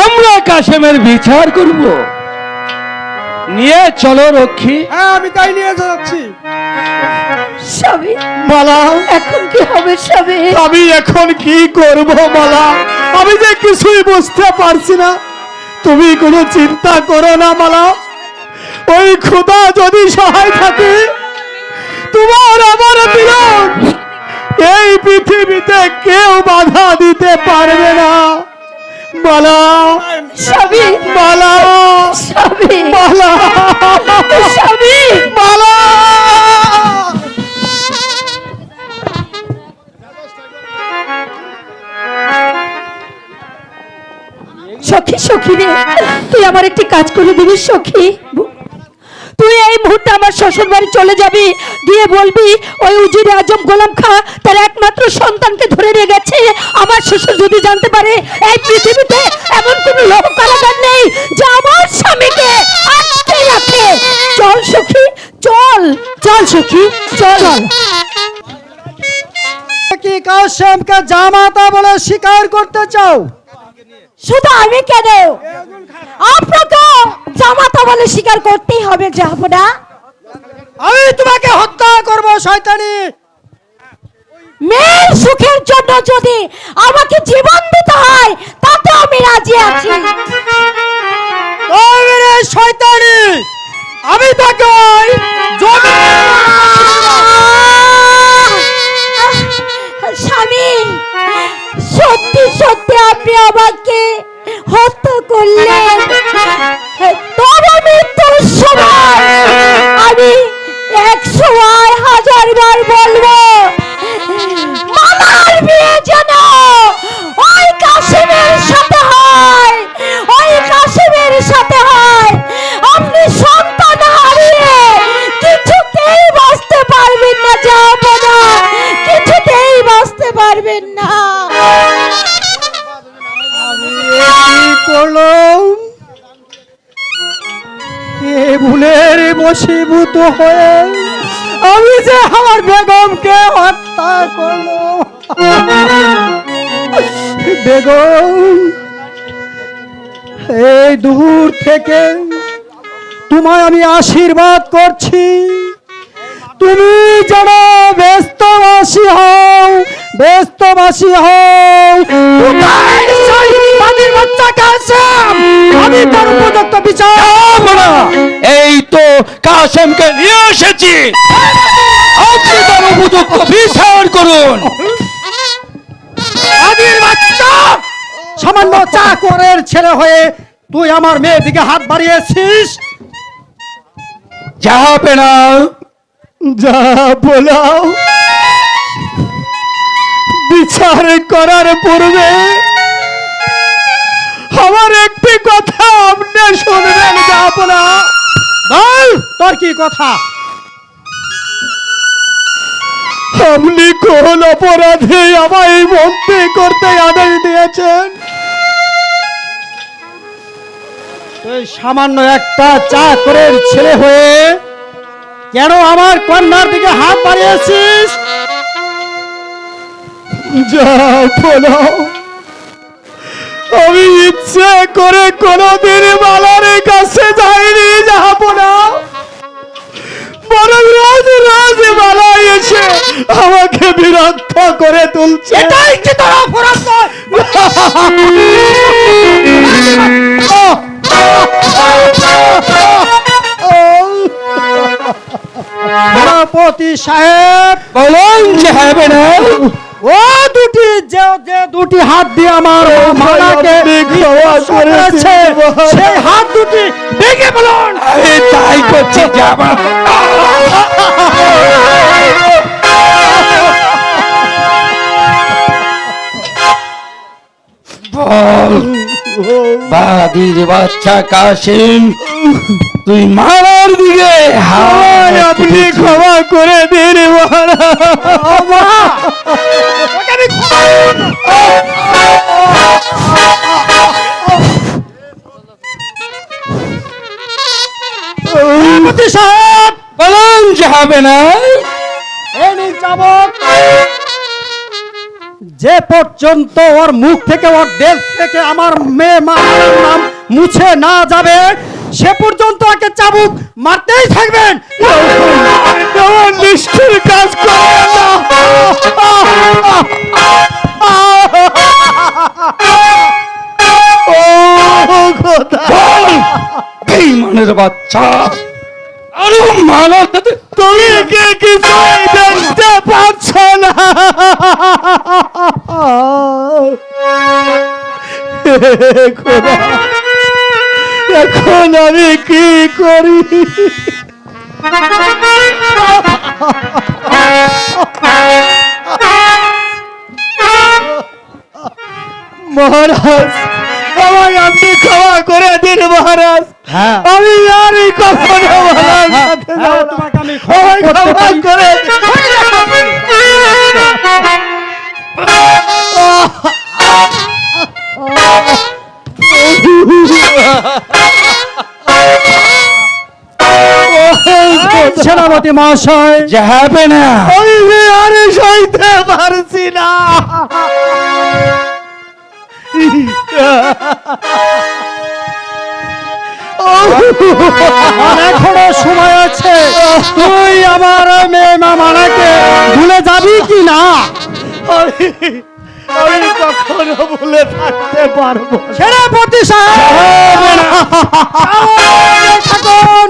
Speaker 4: আমরা কাশেমের বিচার করব। নিয়ে চলো রক্ষী।
Speaker 6: হ্যাঁ, আমি তাই নিয়ে যাচ্ছি।
Speaker 8: স্বামী,
Speaker 6: মালা,
Speaker 8: এখন কি হবে স্বামী?
Speaker 6: আমি এখন কি করব মালা? আমি যে কিছুই বুঝতে পারছি না। তুমি কোনো চিন্তা করো না মালা। ওই খোদা যদি সহায় থাকে, তোমার আমার মিলন এই পৃথিবীতে কেউ বাধা দিতে পারবে না। মালা,
Speaker 8: স্বামী,
Speaker 6: মালা,
Speaker 8: স্বামী,
Speaker 6: মালা,
Speaker 8: স্বামী।
Speaker 6: মালা।
Speaker 8: সখী, সখী রে, তুই আমার একটি কাজ করে দিবি সখী? তুই এই মুহূর্তে আমার শ্বশুর বাড়ি চলে যাবি, গিয়ে বলবি ওই উজিরে আজম গোলাম খা তার একমাত্র সন্তানকে ধরে নিয়ে গেছে। আমার শ্বশুর যদি জানতে পারে এই পৃথিবীতে এমন কোন লোক কারাগার নেই যা আমার স্বামীকে আটকে রাখে। চল সখী, চল চল সখী, চল।
Speaker 6: কি কাশেমকে জামাতা বলে স্বীকার করতে চাও?
Speaker 8: শুধু আমি কেন, আপনাকে জামাতা বলে স্বীকার করতেই হবে যাবো না।
Speaker 6: আমি তোমাকে হত্যা করব শয়তানি।
Speaker 8: মেয়ের সুখের জন্য যদি আমাকে জীবন দিতে হয় তাতে আমি রাজি আছি।
Speaker 6: তবে রে শয়তানি, আমি তাকে ওই
Speaker 8: স্বামী, সত্যি সত্যি আপনি আমাকে হত্যা করলেন। তবে মৃত্যুর সময় আমি 100 বার বলবো, মালার বিয়ে যেন ওই কাশেমের সাথে হয়, ওই কাশেমের সাথে হয়। আপনি সন্তান হারিয়ে কিছুতেই বাঁচতে পারবেন না, যাবো না, কিছুতেই বাঁচতে পারবেন না।
Speaker 6: কি করলাম? এ ভুলের বশীভূত হয়ে আমি যে আমার বেগমকে হত্যা করলো। বেগম, এই দূর থেকে তোমায় আমি আশীর্বাদ করছি, তুমি যেন ব্যস্তবাসী হও, ব্যস্তবাসী হও। আমি তার উপযুক্ত বিচার।
Speaker 4: এই তো কাশেমকে নিয়ে এসেছি, আপনি তার উপযুক্ত বিচার করুন।
Speaker 6: আদির বাচ্চা, সামান্য চাকরের ছেলে হয়ে তুই আমার মেয়ের দিকে হাত বাড়িয়েছিস।
Speaker 4: যাবে না,
Speaker 6: যা বলাও বিচার করার পূর্বে আমার একটি কথা আপনি শুনবেন। যা বলা, বল তোর কি কথা? আপনি কোন অপরাধে আমায় বন্দি করতে আদেশ দিয়েছেন? তুই সামান্য একটা চাকরের ছেলে হয়ে কেন আমার কন্যার দিকে হাত বাড়িয়েছিস? যা বলো, আমি ইচ্ছে করে কোনদিন মালার কাছে যাইনি। যাব না,
Speaker 1: বররাজ রাজমালা এসে আমাকে বিরক্ত করে তুলছে।
Speaker 9: এটাই কি তোর অপরাধ নয়?
Speaker 6: সেনাপতি সাহেব,
Speaker 4: বলুন যে হবে না।
Speaker 6: ও দুটি যে দুটি হাত দিয়ে আমার মালাকে করেছে, সেই হাত দুটি দেখে বলুন।
Speaker 4: আমি তাই করছি যাবা। বল বাদির বাচ্চা কাশিম, তুই মারার দিকে হাত
Speaker 1: আপনি ক্ষমা করে দিন
Speaker 6: সেনাপতি সাহেব,
Speaker 4: বলুন যে হবে না।
Speaker 6: এই নিন চাবুক। যে পর্যন্ত ওর মুখ থেকে, ওর দেশ থেকে আমার মেয়ে মার নাম মুছে না যাবে, সে পর্যন্ত ওকে চাবুক মারতেই থাকবেন।
Speaker 1: এমন নিষ্ঠুর কাজ করে না। ও খোদা,
Speaker 4: বেঈমানের বাচ্চা, আরো মারা
Speaker 1: তুমি কি কিছুই দেখতে পাচ্ছ না? হে খোদা, এখন আমি কি করি? মহারাজ, আমায় আপনি ক্ষমা করে দিন মহারাজ।
Speaker 6: হ্যাঁ,
Speaker 1: আমি আর এই কখনো মহারাজ সাথে যাব না।
Speaker 6: তোমাকে আমি
Speaker 1: আমায় ক্ষমা করে দিন।
Speaker 6: সেনাপতি মহাশয়,
Speaker 4: যে হবে না।
Speaker 1: আমি আর সইতে পারছি না।
Speaker 6: এখনো সময় আছে, তুই আমার মেয়ে মামানাকে ভুলে যাবি কি না?
Speaker 1: আমি কখনো ভুলে থাকতে পারবো না।
Speaker 6: সেনাপতি সাহেব, থাকুন।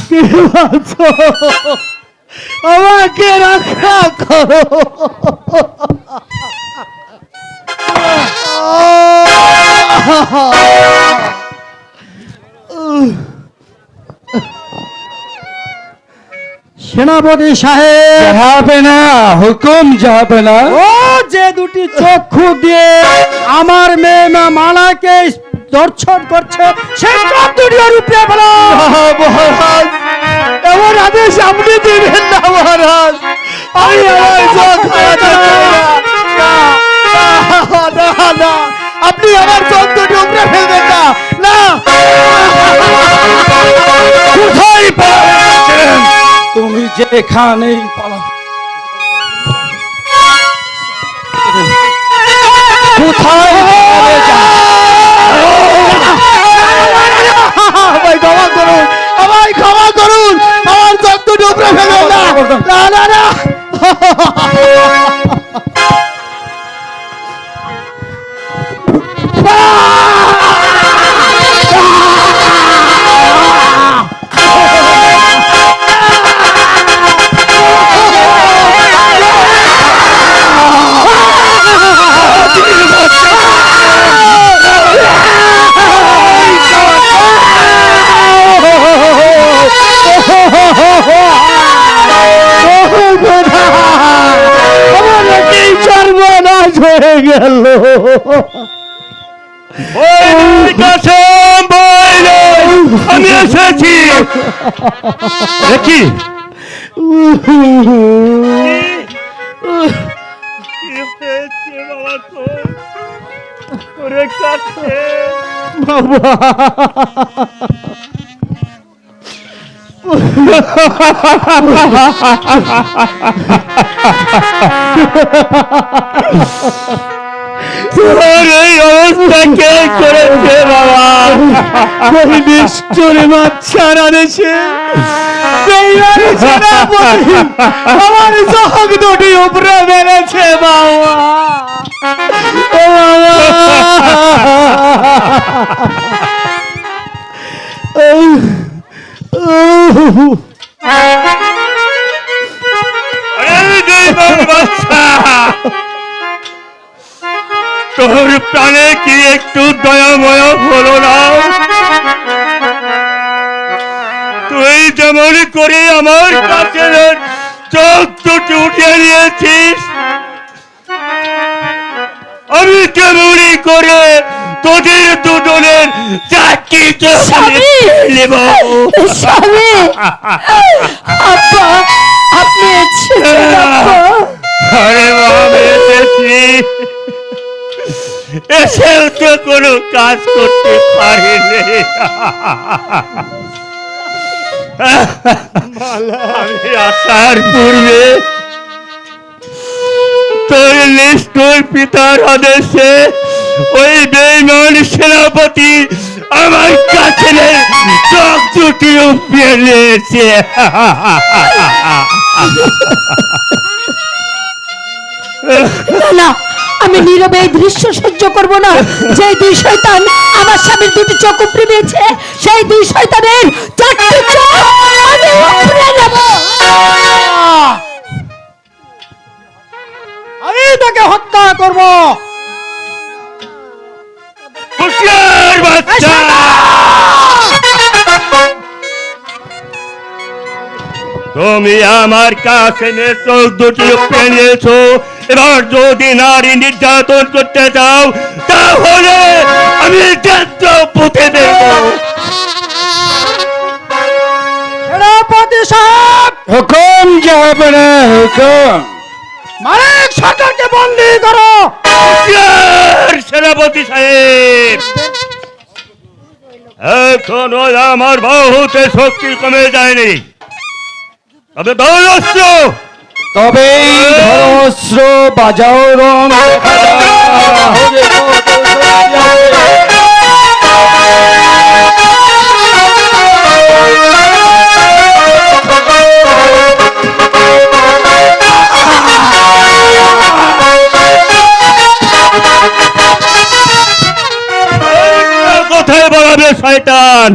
Speaker 1: কি বলছো? আমাকে রক্ষা করো।
Speaker 6: সেনাপতি সাহেব,
Speaker 4: হবে না, হুকুম যাবে না।
Speaker 6: ও যে দুটি চক্ষু দিয়ে আমার মেয়ে মালাকে দর্শন করছে, সেই চোখ দুটির উপরে বলো।
Speaker 1: মহারাজ, এমন আদেশ আপনি দিবেন না মহারাজ। আমি আমার চোখ হারাতে চাই না। না, না, না, না, আপনি আমার চোখ দুটি উপরে ফেলবেন না। না,
Speaker 4: কোথায় পালাচ্ছেন? তুমি যেখানেই পালা, কোথায় পালাবে যা।
Speaker 1: আমায় ক্ষমা করুন, আমায় ক্ষমা করুন, আমার চোখ দুটি উপরে ফেলবেন না। না, না, না। হয়ে গেল।
Speaker 7: আমি এসেছি। দেখি কি হয়েছে বাবা তোর? ওরে কাছে তোর এই অবস্থা কে করেছে বাবা?
Speaker 1: ওই নিষ্ঠুর বাচ্চার আদেশে বেইমানি সেনাপতি আমার চোখ দুটি উপরে মেরেছে বাবা। ও বাবা,
Speaker 7: আরে বেঈমান বাচ্চা, তোর প্রাণে কি একটু দয়াময় হলো না? তুই যেমন করে আমার কাছে চোখ দুটি উঠিয়ে নিয়েছিস, আমি তেমনি করে তোদের দুজনের চাকরি
Speaker 8: স্বামী!
Speaker 7: নেব।
Speaker 8: স্বামী, আব্বা, আপনি এসেছেন, আব্বা।
Speaker 7: আরে বাবা, এসেছি, এসেও তো কোনো কাজ করতে পারিনি। আমি আসার পূর্বে তোর নিষ্ঠুর পিতার আদেশে ওই বেঈমান সেনাপতি আমার কাছে চোখ দুটি উপড়িয়ে নিয়েছে।
Speaker 8: না না, আমি নীরবে এই দৃশ্য সহ্য করব না। যে দুই শয়তান আমার স্বামীর দুটি চোখ উপড়ে নিয়েছে, সেই দুই শয়তানের চারটি চোখ আমি উপড়ে নেব।
Speaker 6: আমি তাকে হত্যা করব।
Speaker 7: হুঁশিয়ার বাচ্চা, তুমি আমার কাছে চোখ দুটি উপড়ে নিয়েছো। এবার যদি নারী নির্যাতন করতে চাও তাহলে আমি যন্ত্র পুঁতে দেব।
Speaker 6: সেনাপতি সাহেব,
Speaker 1: হুকুম জাহাপনা, হুকুম।
Speaker 6: মালিক সরকারকে বন্দী করো।
Speaker 7: হুঁশিয়ার সেনাপতি সাহেব, এখনো আমার বাহুতে শক্তি কমে যায়নি, তবে দৌড়স্য
Speaker 4: তবে ধরস্র বাজাও রং দেখা
Speaker 7: কোথায় বলাবে শয়তান?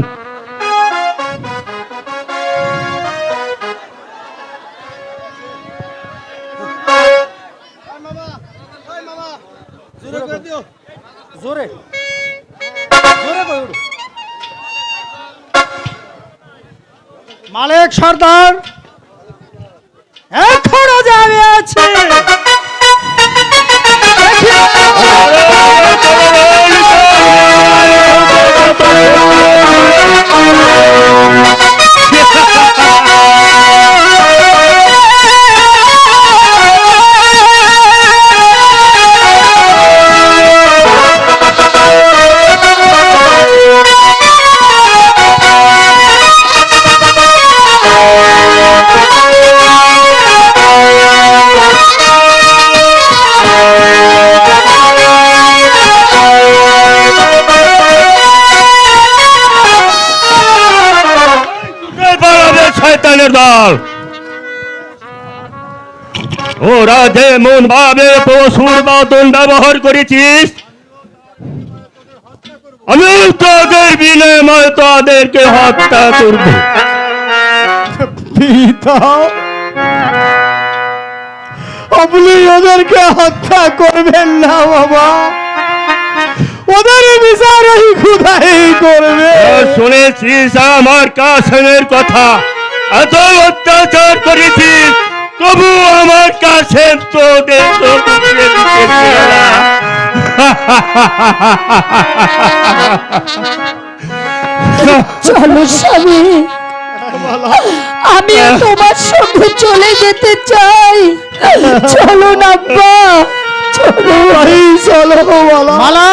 Speaker 6: মালিক সর্দার, এখনো যে আমি আছি।
Speaker 7: শয়তানের দল, ওরা যেমন ভাবে পশুর বাদন ব্যবহার করেছিস, আমি তোদের বিনিময়ে তাদেরকে হত্যা করব।
Speaker 1: পিতা, আপনি ওদেরকে হত্যা করবেন না বাবা, ওদের বিচার এই খুদাই করবে।
Speaker 7: শুনেছিস আমার কাসেমের কথা, এত অত্যাচার করেছিস, তবু আমার কাছে তোদের তো উপরে দিতেছিল না।
Speaker 8: চলো স্বামী, আমি তোমার সঙ্গে চলে যেতে চাই। চলো না আব্বা, চলো।
Speaker 1: চলো বলো।
Speaker 6: মালা,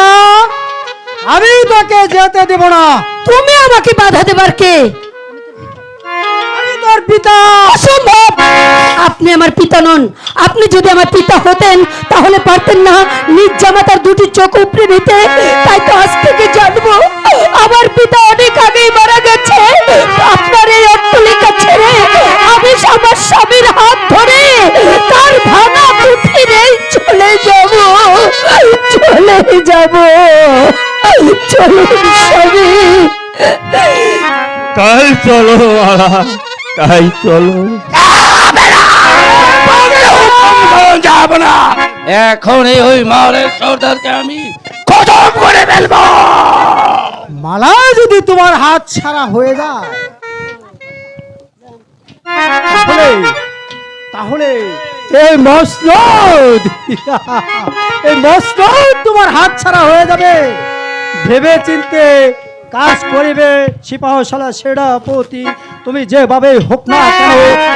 Speaker 6: আমি তোকে যেতে দেব না।
Speaker 8: তুমি আমাকে বাধা দেবার কে?
Speaker 6: আমি তোর পিতা।
Speaker 8: অসম্ভব! আপনি আমার পিতা নন। আপনি যদি আমার পিতা হতেন তাহলে পারতেন না নিজ জামাতার দুটি চোখ উপড়ে নিতে। তাই তো আজ থেকে জানবো আমার পিতা অনেক আগেই মারা গেছে। আপনার এই অট্টালিকা ছেড়ে আমি আমার স্বামীর হাত ধরে তার ভাঙা পুঁথিরে চলে যাব, চলে যাব। চলুন স্বামী,
Speaker 7: তাই চলো মালা, তাই চলো।
Speaker 4: যাব না, এখন ওই মারের সর্দারকে আমি খতম করে ফেলবো।
Speaker 6: মালা যদি তোমার হাত ছাড়া হয়ে যায় তাহলে তাহলে এই মসনদ এই মসনদ তোমার হাত ছাড়া হয়ে যাবে। ভেবে চিনতে কাজ করিবে সিপাহশালা সেনাপতি। তুমি যেভাবে হোক না কেন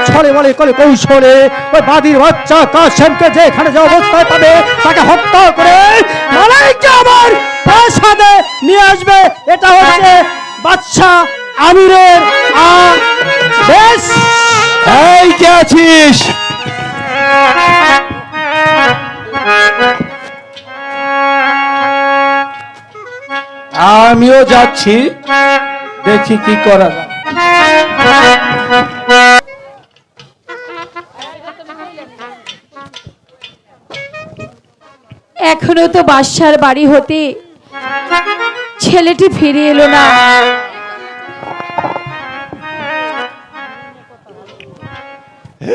Speaker 6: ছলে বলে করে কৌশলে ওই বাদীর বাচ্চা কাশেমকে যেখানে যে অবস্থায় পাবে তাকে হত্যা করে মালাইকে আমার প্রাসাদে নিয়ে আসবে। এটা হচ্ছে বাদশা আমিরের বেশ।
Speaker 4: এই কে আছিস? আমিও যাচ্ছি, দেখি কি করা যায়।
Speaker 8: এখনো তো বাদশার বাড়ি হতে ছেলেটি ফিরে এলো না।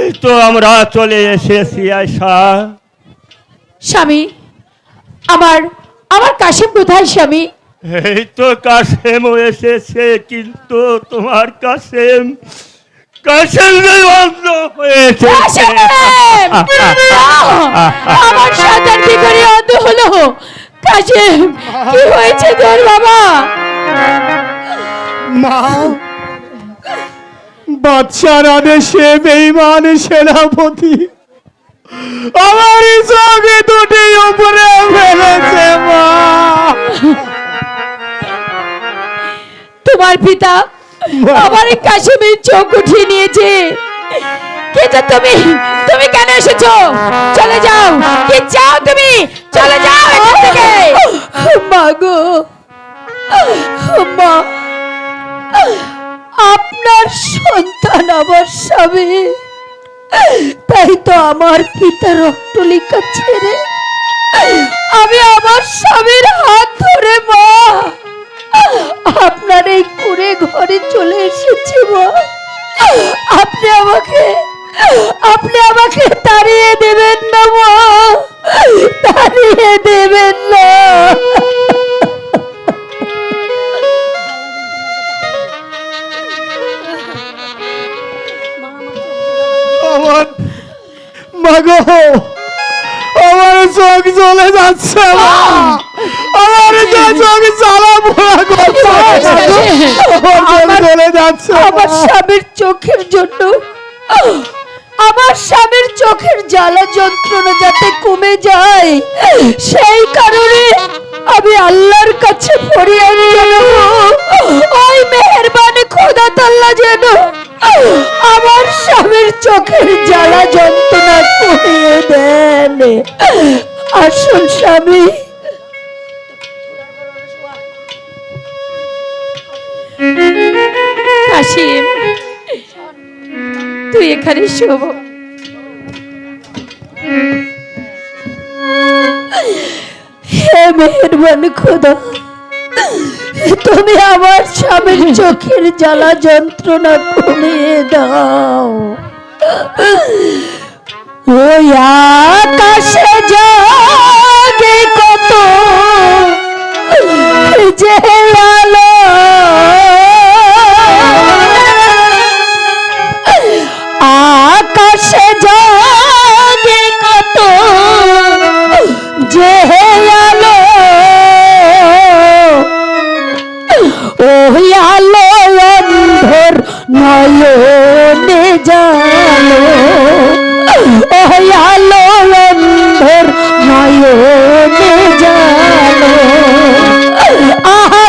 Speaker 7: এই তো আমরা চলে এসেছি আয়সা।
Speaker 8: স্বামী, আমার আমার কাশিম কোথায় স্বামী?
Speaker 7: এই তো কাশেম এসেছে, কিন্তু তোমার কাশেম কাশেম যে অন্ধ হয়েছে।
Speaker 8: কাশেম! আমার সন্তান কি করে অন্ধ হলো? কাশিম, কি হয়েছে তোর বাবা?
Speaker 6: মা, বাদশার আদেশে বেঈমান সেনাপতি আমার চোখে দুটি উপরে ফেলেছে। মা,
Speaker 8: তোমার পিতা আমার এই কাশিমের চোখ উঠিয়ে নিয়েছে। কিন্তু তুমি তুমি কেন এসেছো? চলে যাও। কি চাও তুমি? চলে যাও এখান থেকে। মা গো, মা, আপনার সন্তান আমার স্বামী, তাই তো আমার পিতার অট্টালিকা ছেড়ে আমি আমার স্বামীর হাত ধরে মা আপনার এই কুড়ে ঘরে চলে এসেছি। মা, আপনি আমাকে তাড়িয়ে দেবেন না মা, তাড়িয়ে দেবেন না।
Speaker 6: আমার মাগো, আমার চোখ চলে যাচ্ছে। মা, আমার চোখ জ্বালা পোড়া করছে। আমার চোখ চলে যাচ্ছে।
Speaker 8: আমার স্বামীর চোখের জন্য, আমার স্বামীর চোখের জ্বালা যন্ত্রণা যাতে কমে যায় সেই কারণে আমি আল্লাহর কাছে ফরিয়াদ জানাবো। ওই মেহেরবানি খোদা তাআলা যেন আমার স্বামীর চোখের জ্বালা যন্ত্রণা কমিয়ে দেন। আসুন স্বামী। কাশিম, তুই এখানে শোব। হে মেহেরবান খোদা, তুমি আমার স্বামীর চোখের জ্বালা যন্ত্রণা কমিয়ে দাও। ওই আকাশে জাগে কত যে আলো, আকাশে জাগে কত যে আলো, ওই আলো অন্ধর নয়নে জালো, ওই আলো অন্ধর নয়নে জালো। আহা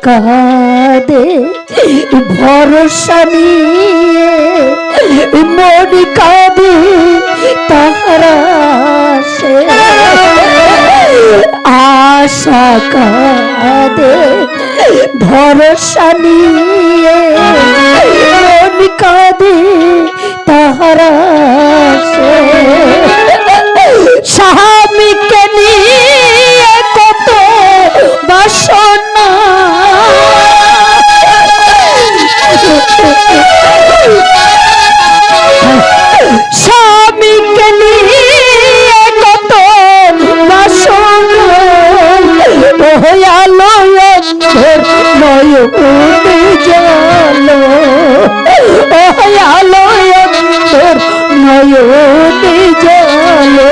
Speaker 8: কাঁদে ভরসা নিয়ে, মন কাঁদে তাহারা সে, আশা কাঁদে ভরসা নিয়ে, মন কাঁদে তাহারা সে, স্বামীকে নিয়ে কত বাসনা, স্বামীকে নিয়ে কত বাসনা, আলো নয়নে জালো, আলো নয়নে জালো,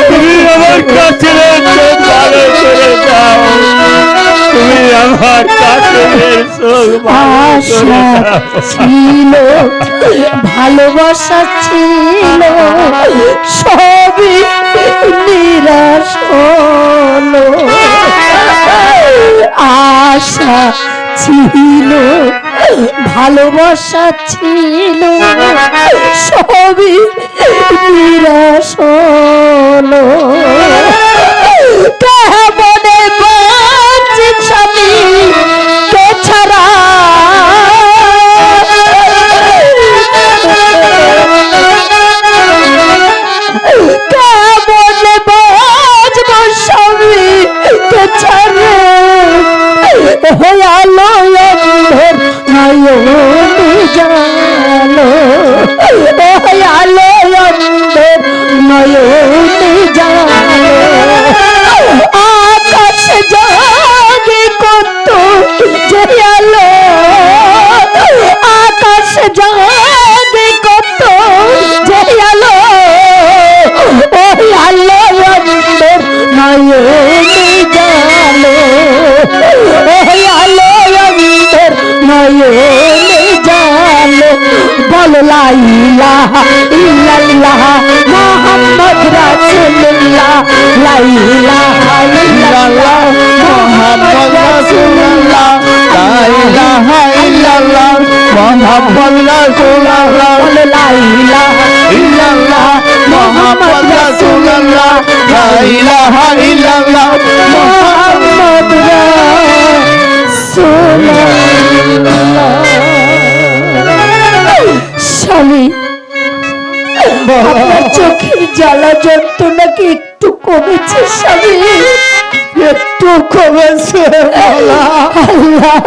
Speaker 7: তুমি আমার কাছে চোখ ভালো করে দাও, তুমি আমার কাছে চোখ ভালো করে
Speaker 8: আশা
Speaker 7: দাও।
Speaker 8: ছিল ভালোবাসা ছিল, সবই নিরাশ হলো, আশা ছিল ভালোবাসা ছিল, সবই নিরাশ হলো, কেমনে বাঁচি স্বামী কে ছাড়া, কেমনে বাঁচব স্বামী কে ছাড়া, আলো অন্ধর নয়নে জালো, আলো অন্ধর নয়নে জালো, আকাশ জাগে কত যে আলো, আকাশ জাগে কত যে আলো, ওই আলো অন্ধর নয়নে জালো, ওই আলো অন্তর নয়নে জালো, বলো লা ইলাহা ইল্লাল্লাহ মুহাম্মদ রাসূলুল্লাহ, লা ইলাহা ইল্লাল্লাহ মুহাম্মদ রাসূলুল্লাহ, লা ইলাহা ইল্লাল্লাহ মুহাম্মদ রাসূলুল্লাহ, বলো লা ইলাহা ইল্লাল্লাহ মুহাম্মদ রাসূলুল্লাহ, লা ইলাহা ইল্লাল্লাহ মুহাম্মদ স্বামী, আপনার চোখের জ্বালা যন্ত্রণা কি একটু কমেছে স্বামী? একটু কমেছে। আল্লাহ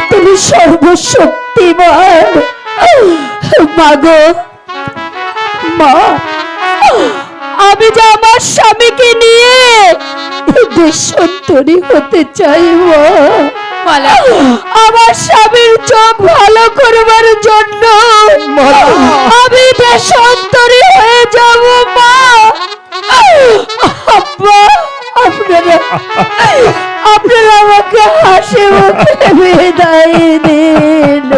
Speaker 8: তুমি সর্বশক্তিমান। মাগো মা, আমি যে আমার স্বামীকে নিয়ে দেশান্তরী হতে চাই মা, আমার স্বামীর চোখ ভালো করবার জন্য আমি দেশান্তরী হয়ে যাব মা। আব্বা, আপনারা আমাকে হাসি মুখে বিদায় দিন।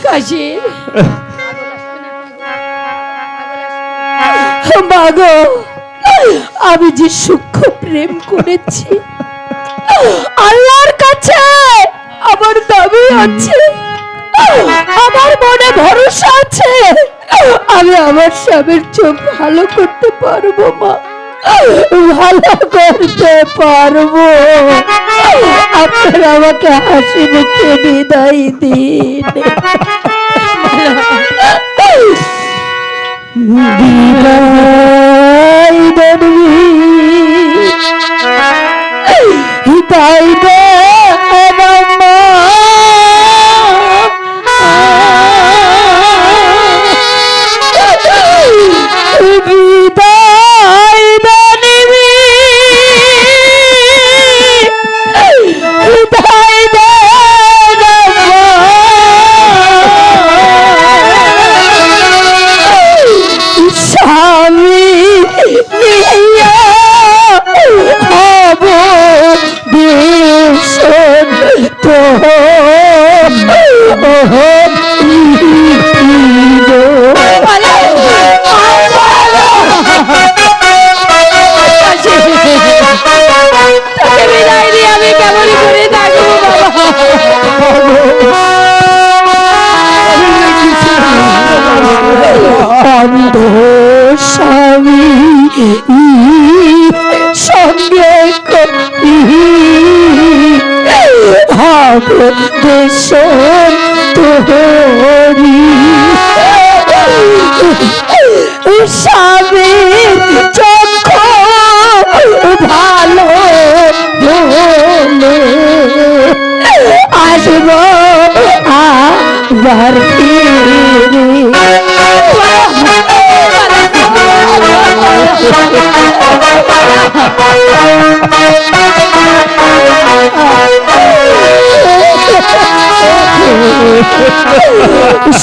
Speaker 8: কাশি মাগো, আমি যে সূক্ষ্ম প্রেম করেছি, আল্লাহর কাছে আমার দাবি আছে, আমার মনে ভরসা আছে, আমি আমার স্বামীর চোখ ভালো করতে পারবো মা, ভালো করতে পারবো। আপনারা আমাকে হাসি মুখে বিদায় দিন। বিদায় দেবী, বিদায় দে মা, বিদায় দেবী, বিদায় দে স্বামী নিয়া যাব দেশন তোহরি স্বামীর চক্ষ ভালো হলে আসব আবার ফিরে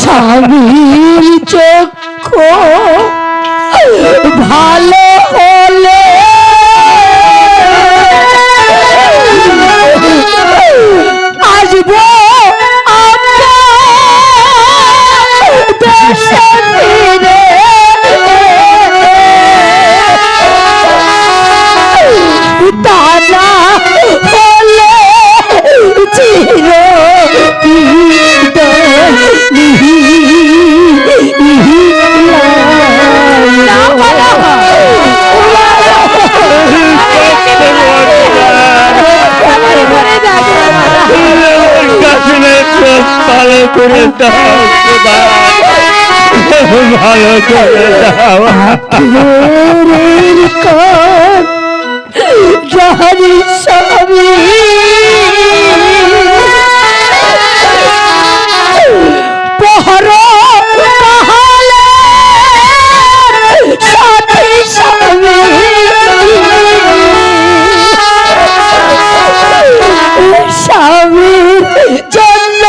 Speaker 8: স্বামীর চক্ষু ভালো হলে আসবো দেশে ফিরে তারা হলে চির
Speaker 7: ভালো করে দাও খোদা, ভালো করে দাও।
Speaker 8: জহরি স্বামী পহর কাহালে সাথী স্বামী স্বামীর জন্য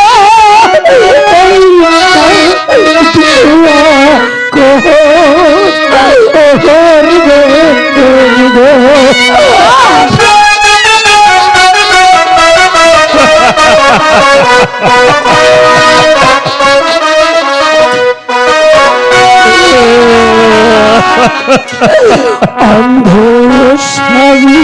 Speaker 8: অন্ধ স্বামী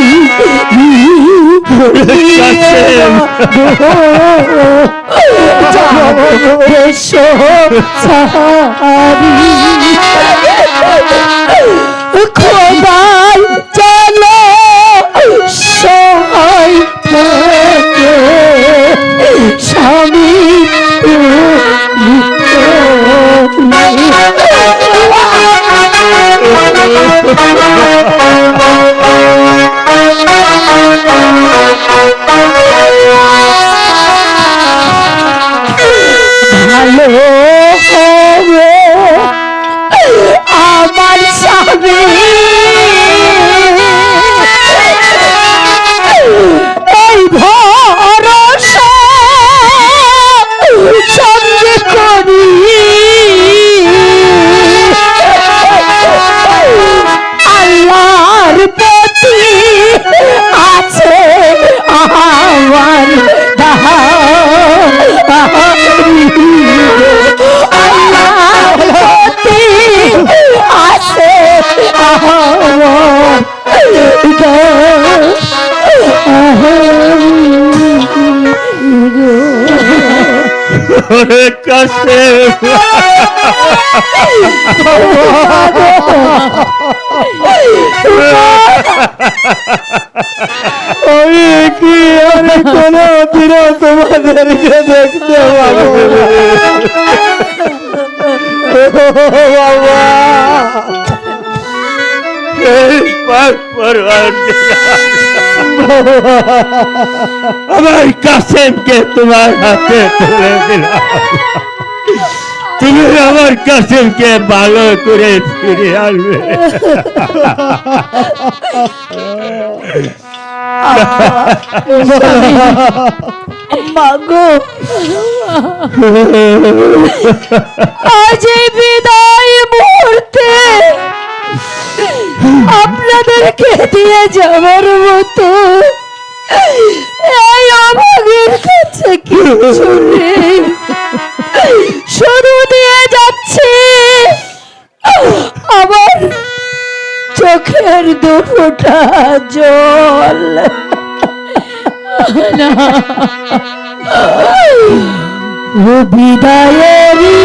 Speaker 8: খোদাই চলো সহায় থাকে স্বামী ভালো হবে আমার স্বামী এই ভরসা সঙ্গে করি আল্লাহর প্রতি আছে আমার আল্লাহর প্রতি আছে
Speaker 7: ওরে কাসেম,
Speaker 6: আমি কি আর কোনো দিন তোমাদেরকে দেখতে পাবো বাবা?
Speaker 7: আমার কাসেমকে তোমার হাতে তুলে দিলাম, তুমি আমার কাসেমকে ভালো করে ফিরে আনবে।
Speaker 8: মাগো আজ এই বিদায় মুহূর্তে আপনাদেরকে দিয়ে যাওয়ার মতো এই অভাগের কাছে কিছু নেই, শুরু দিয়ে যাচ্ছে আমার চোখের দুফোঁটা জল। ও বিদায়েরই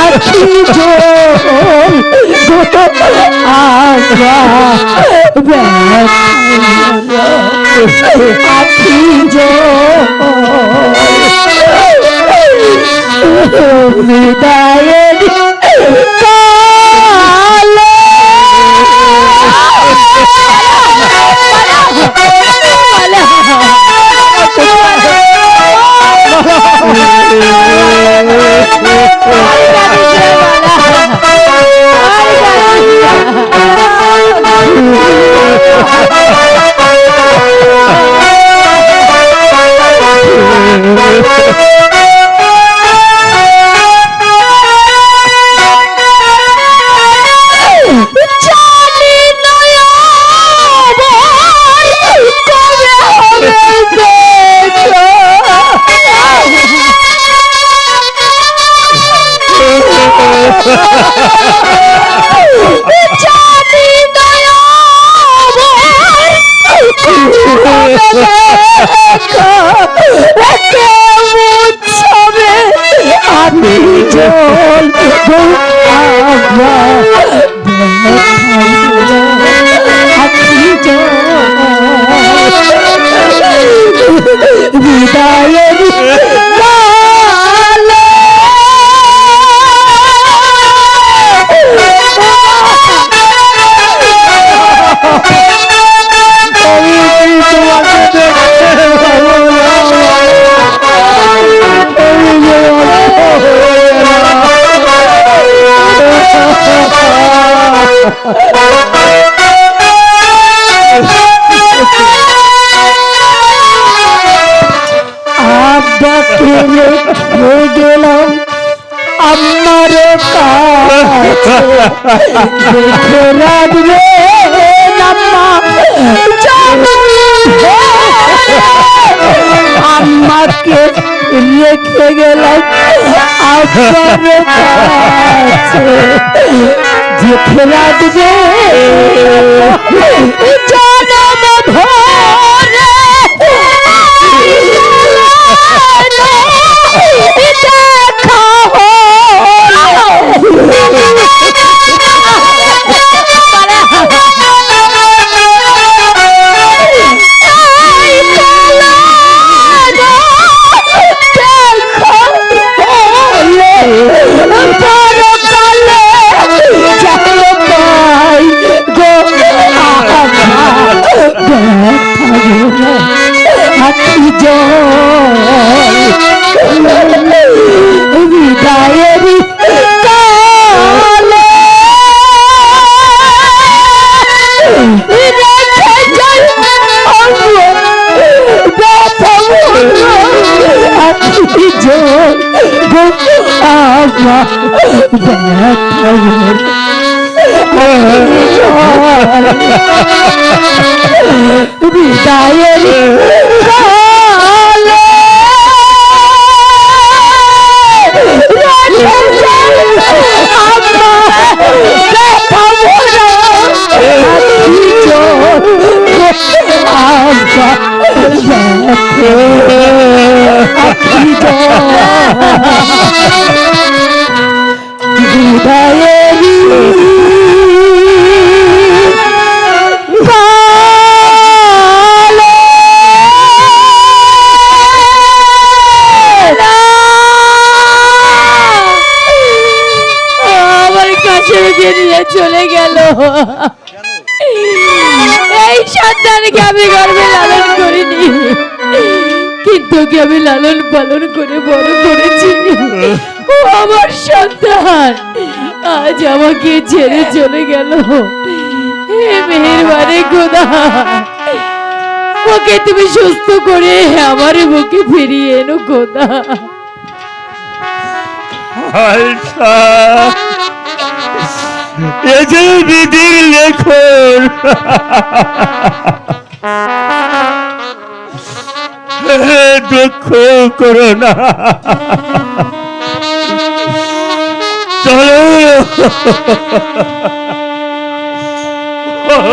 Speaker 8: আখি জল আখি জল বিদায়ের কালে বিদায়ের আব্বাকে রেখে গেলাম আমার কাছে দেখে রাখবে আম্মাকে রেখে গেলাম আব্বার কাছে দেখে রাখবে জনম ভরে বিদায়ের কালে বিদায়ের কালে চলে গেল। এই সন্তানকে আমি গর্ভে লালন করিনি, কিন্তু ওকে আমি লালন পালন করে বড় করেছি। ও আমার সন্তান আজ আমাকে ছেড়ে চলে গেল। হে মেহেরবানি খোদা, ওকে তুমি সুস্থ করে আমার বুকে ফিরিয়ে এনো খোদা।
Speaker 7: এ যে বিধির লেখন, দুঃখ করো না, চলো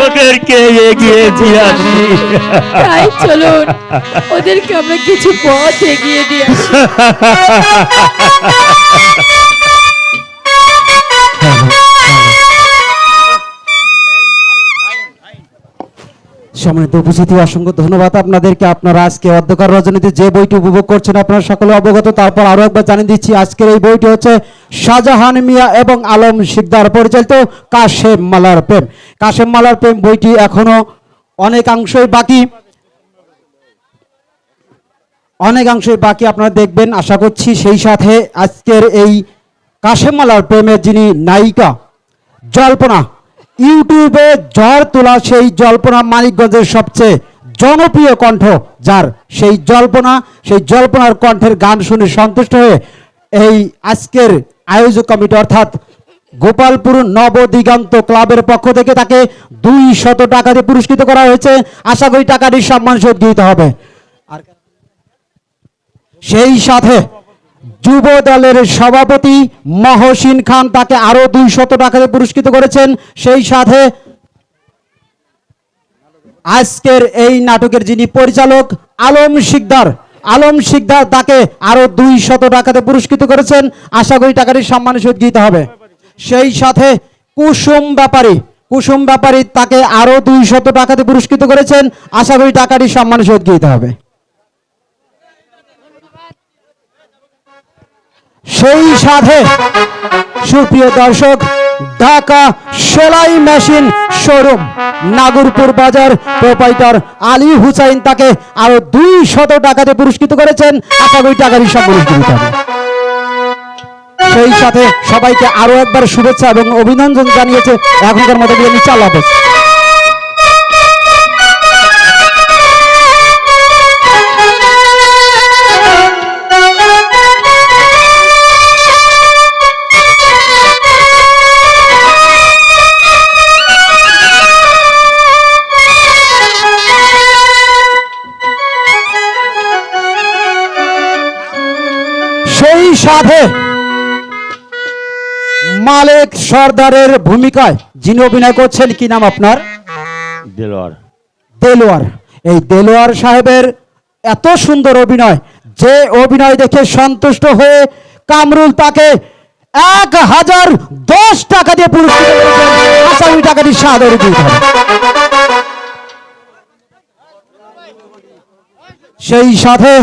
Speaker 7: ওদেরকে এগিয়ে দিয়ে আসি।
Speaker 8: তাই চলুন, ওদেরকে আমরা কিছু পথ এগিয়ে দিয়ে আসি।
Speaker 6: সম্মানিত উপস্থিতি, অসংখ্য ধন্যবাদ আপনাদেরকে। আপনারা আজকে অন্ধকার রজনীতে যে বইটি উপভোগ করছেন আপনারা সকলে অবগত। তারপর আরো একবার জানিয়ে দিচ্ছি, আজকের এই বইটি হচ্ছে শাহজাহান মিয়া এবং আলম শিকদার পরিচালিত কাশেম মালার প্রেম। কাশেম মালার প্রেম বইটি এখনো অনেকাংশই বাকি, আপনারা দেখবেন আশা করছি। সেই সাথে আজকের এই কাশেম মালার প্রেমের যিনি নায়িকা জল্পনা, ইউটিউবে ঝড় তোলা সেই জল্পনা মানিকগঞ্জের সবচেয়ে জনপ্রিয় কণ্ঠ যার, সেই জল্পনার কণ্ঠের গান শুনে সন্তুষ্ট হয়ে এই আজকের আয়োজক কমিটি অর্থাৎ গোপালপুর নবদিগন্ত ক্লাবের পক্ষ থেকে তাকে 200 টাকা দিয়ে পুরস্কৃত করা হয়েছে। আশা করি টাকাটি সম্মান সহিত দিতে হবে। আর সেই সাথে যুব দলের সভাপতি মহসিন খান তাকে আরো 200 টাকা দিয়ে পুরস্কৃত করেছেন। সেই সাথে আজকের এই নাটকের যিনি পরিচালক আলম শিকদার তাকে আরো 200 টাকাতে পুরস্কৃত করেছেন। আশা করি টাকাটি সম্মানের সহিত দিতে হবে। সেই সাথে কুসুম ব্যাপারী তাকে আরো 200 টাকাতে পুরস্কৃত করেছেন। আশা করি টাকাটি সম্মানের সহিত দিতে হবে। সেই সাথে সুপ্রিয় দর্শক, ঢাকা সেলাই মেশিন শোরুম নাগরপুর বাজার প্রোপাইটার আলী হুসাইন তাকে আরো 200 টাকাতে পুরস্কৃত করেছেন। আশা করি টাকাটি সম্মানিত দিতে হবে। সেই সাথে সবাইকে আরো একবার শুভেচ্ছা এবং অভিনন্দন জানিয়েছে। এখনকার মতো বিরিয়ানি চালাবে। সেই সাথে মালেক সর্দারের ভূমিকায় যিনি অভিনয় করছেন, কি নাম আপনার? দেলোয়ার। এই দেলোয়ার সাহেবের এত সুন্দর অভিনয়, যে অভিনয় দেখে সন্তুষ্ট হয়ে কামরুল তাকে 1010 টাকা দিয়ে পুরস্কৃত করেছেন। আশা করি টাকাটি সাদরে দিতে হবে। সেই সাথে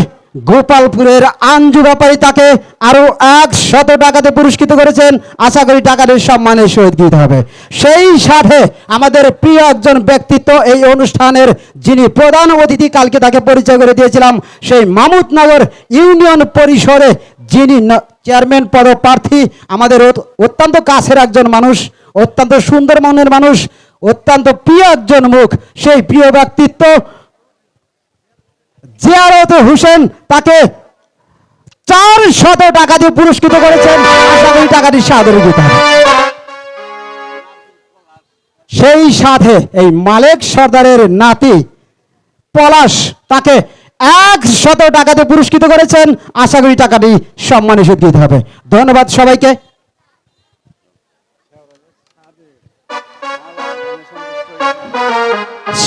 Speaker 6: গোপালপুরের আঞ্জু ব্যাপারী তাকে আরো 100 টাকাতে পুরস্কৃত করেছেন। আশা করি টাকাটির সম্মানের সহিত দিতে হবে। সেই সাথে আমাদের প্রিয় একজন ব্যক্তিত্ব এই অনুষ্ঠানের, যিনি প্রধান অতিথি, কালকে তাকে পরিচয় করে দিয়েছিলাম, সেই মামুদনগর ইউনিয়ন পরিষদে যিনি চেয়ারম্যান পদপ্রার্থী, আমাদের অত্যন্ত কাছের একজন মানুষ, অত্যন্ত সুন্দর মনের মানুষ, অত্যন্ত প্রিয় একজন মুখ, সেই প্রিয় ব্যক্তিত্ব জিয়ারত হোসেন তাকে 400 টাকা দিয়ে পুরস্কৃত করেছেন। আশা করি টাকাটি সাদরে দিতে হবে। সেই সাথে এই মালেক সর্দারের নাতি পলাশ তাকে 100 টাকা দিয়ে পুরস্কৃত করেছেন। আশা করি টাকাটি সম্মানের সহিত দিতে হবে। ধন্যবাদ সবাইকে।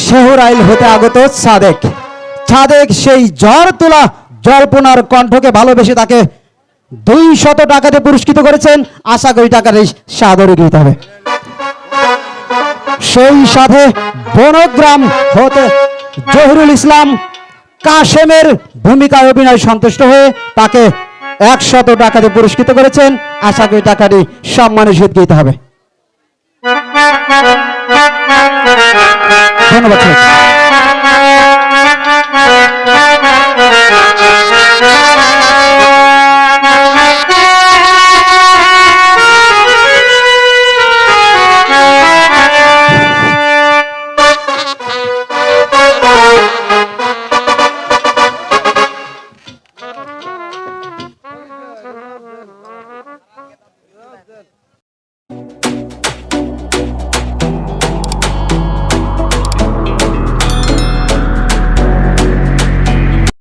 Speaker 6: শেহরাইল হতে আগত সাদেক সেই ঝড় তোলা জল্পনার কণ্ঠকে ভালোবেসে তাকে 200 টাকাতে পুরস্কৃত করেছেন। আশা করি টাকাটি সাদরে দিতে হবে। সেই সাথে বনগ্রাম হতে জহিরুল ইসলাম কাশেমের ভূমিকায় অভিনয় সন্তুষ্ট হয়ে তাকে 100 টাকাতে পুরস্কৃত করেছেন। আশা করি টাকাটি সম্মানের সহিত দিতে হবে। ধন্যবাদ।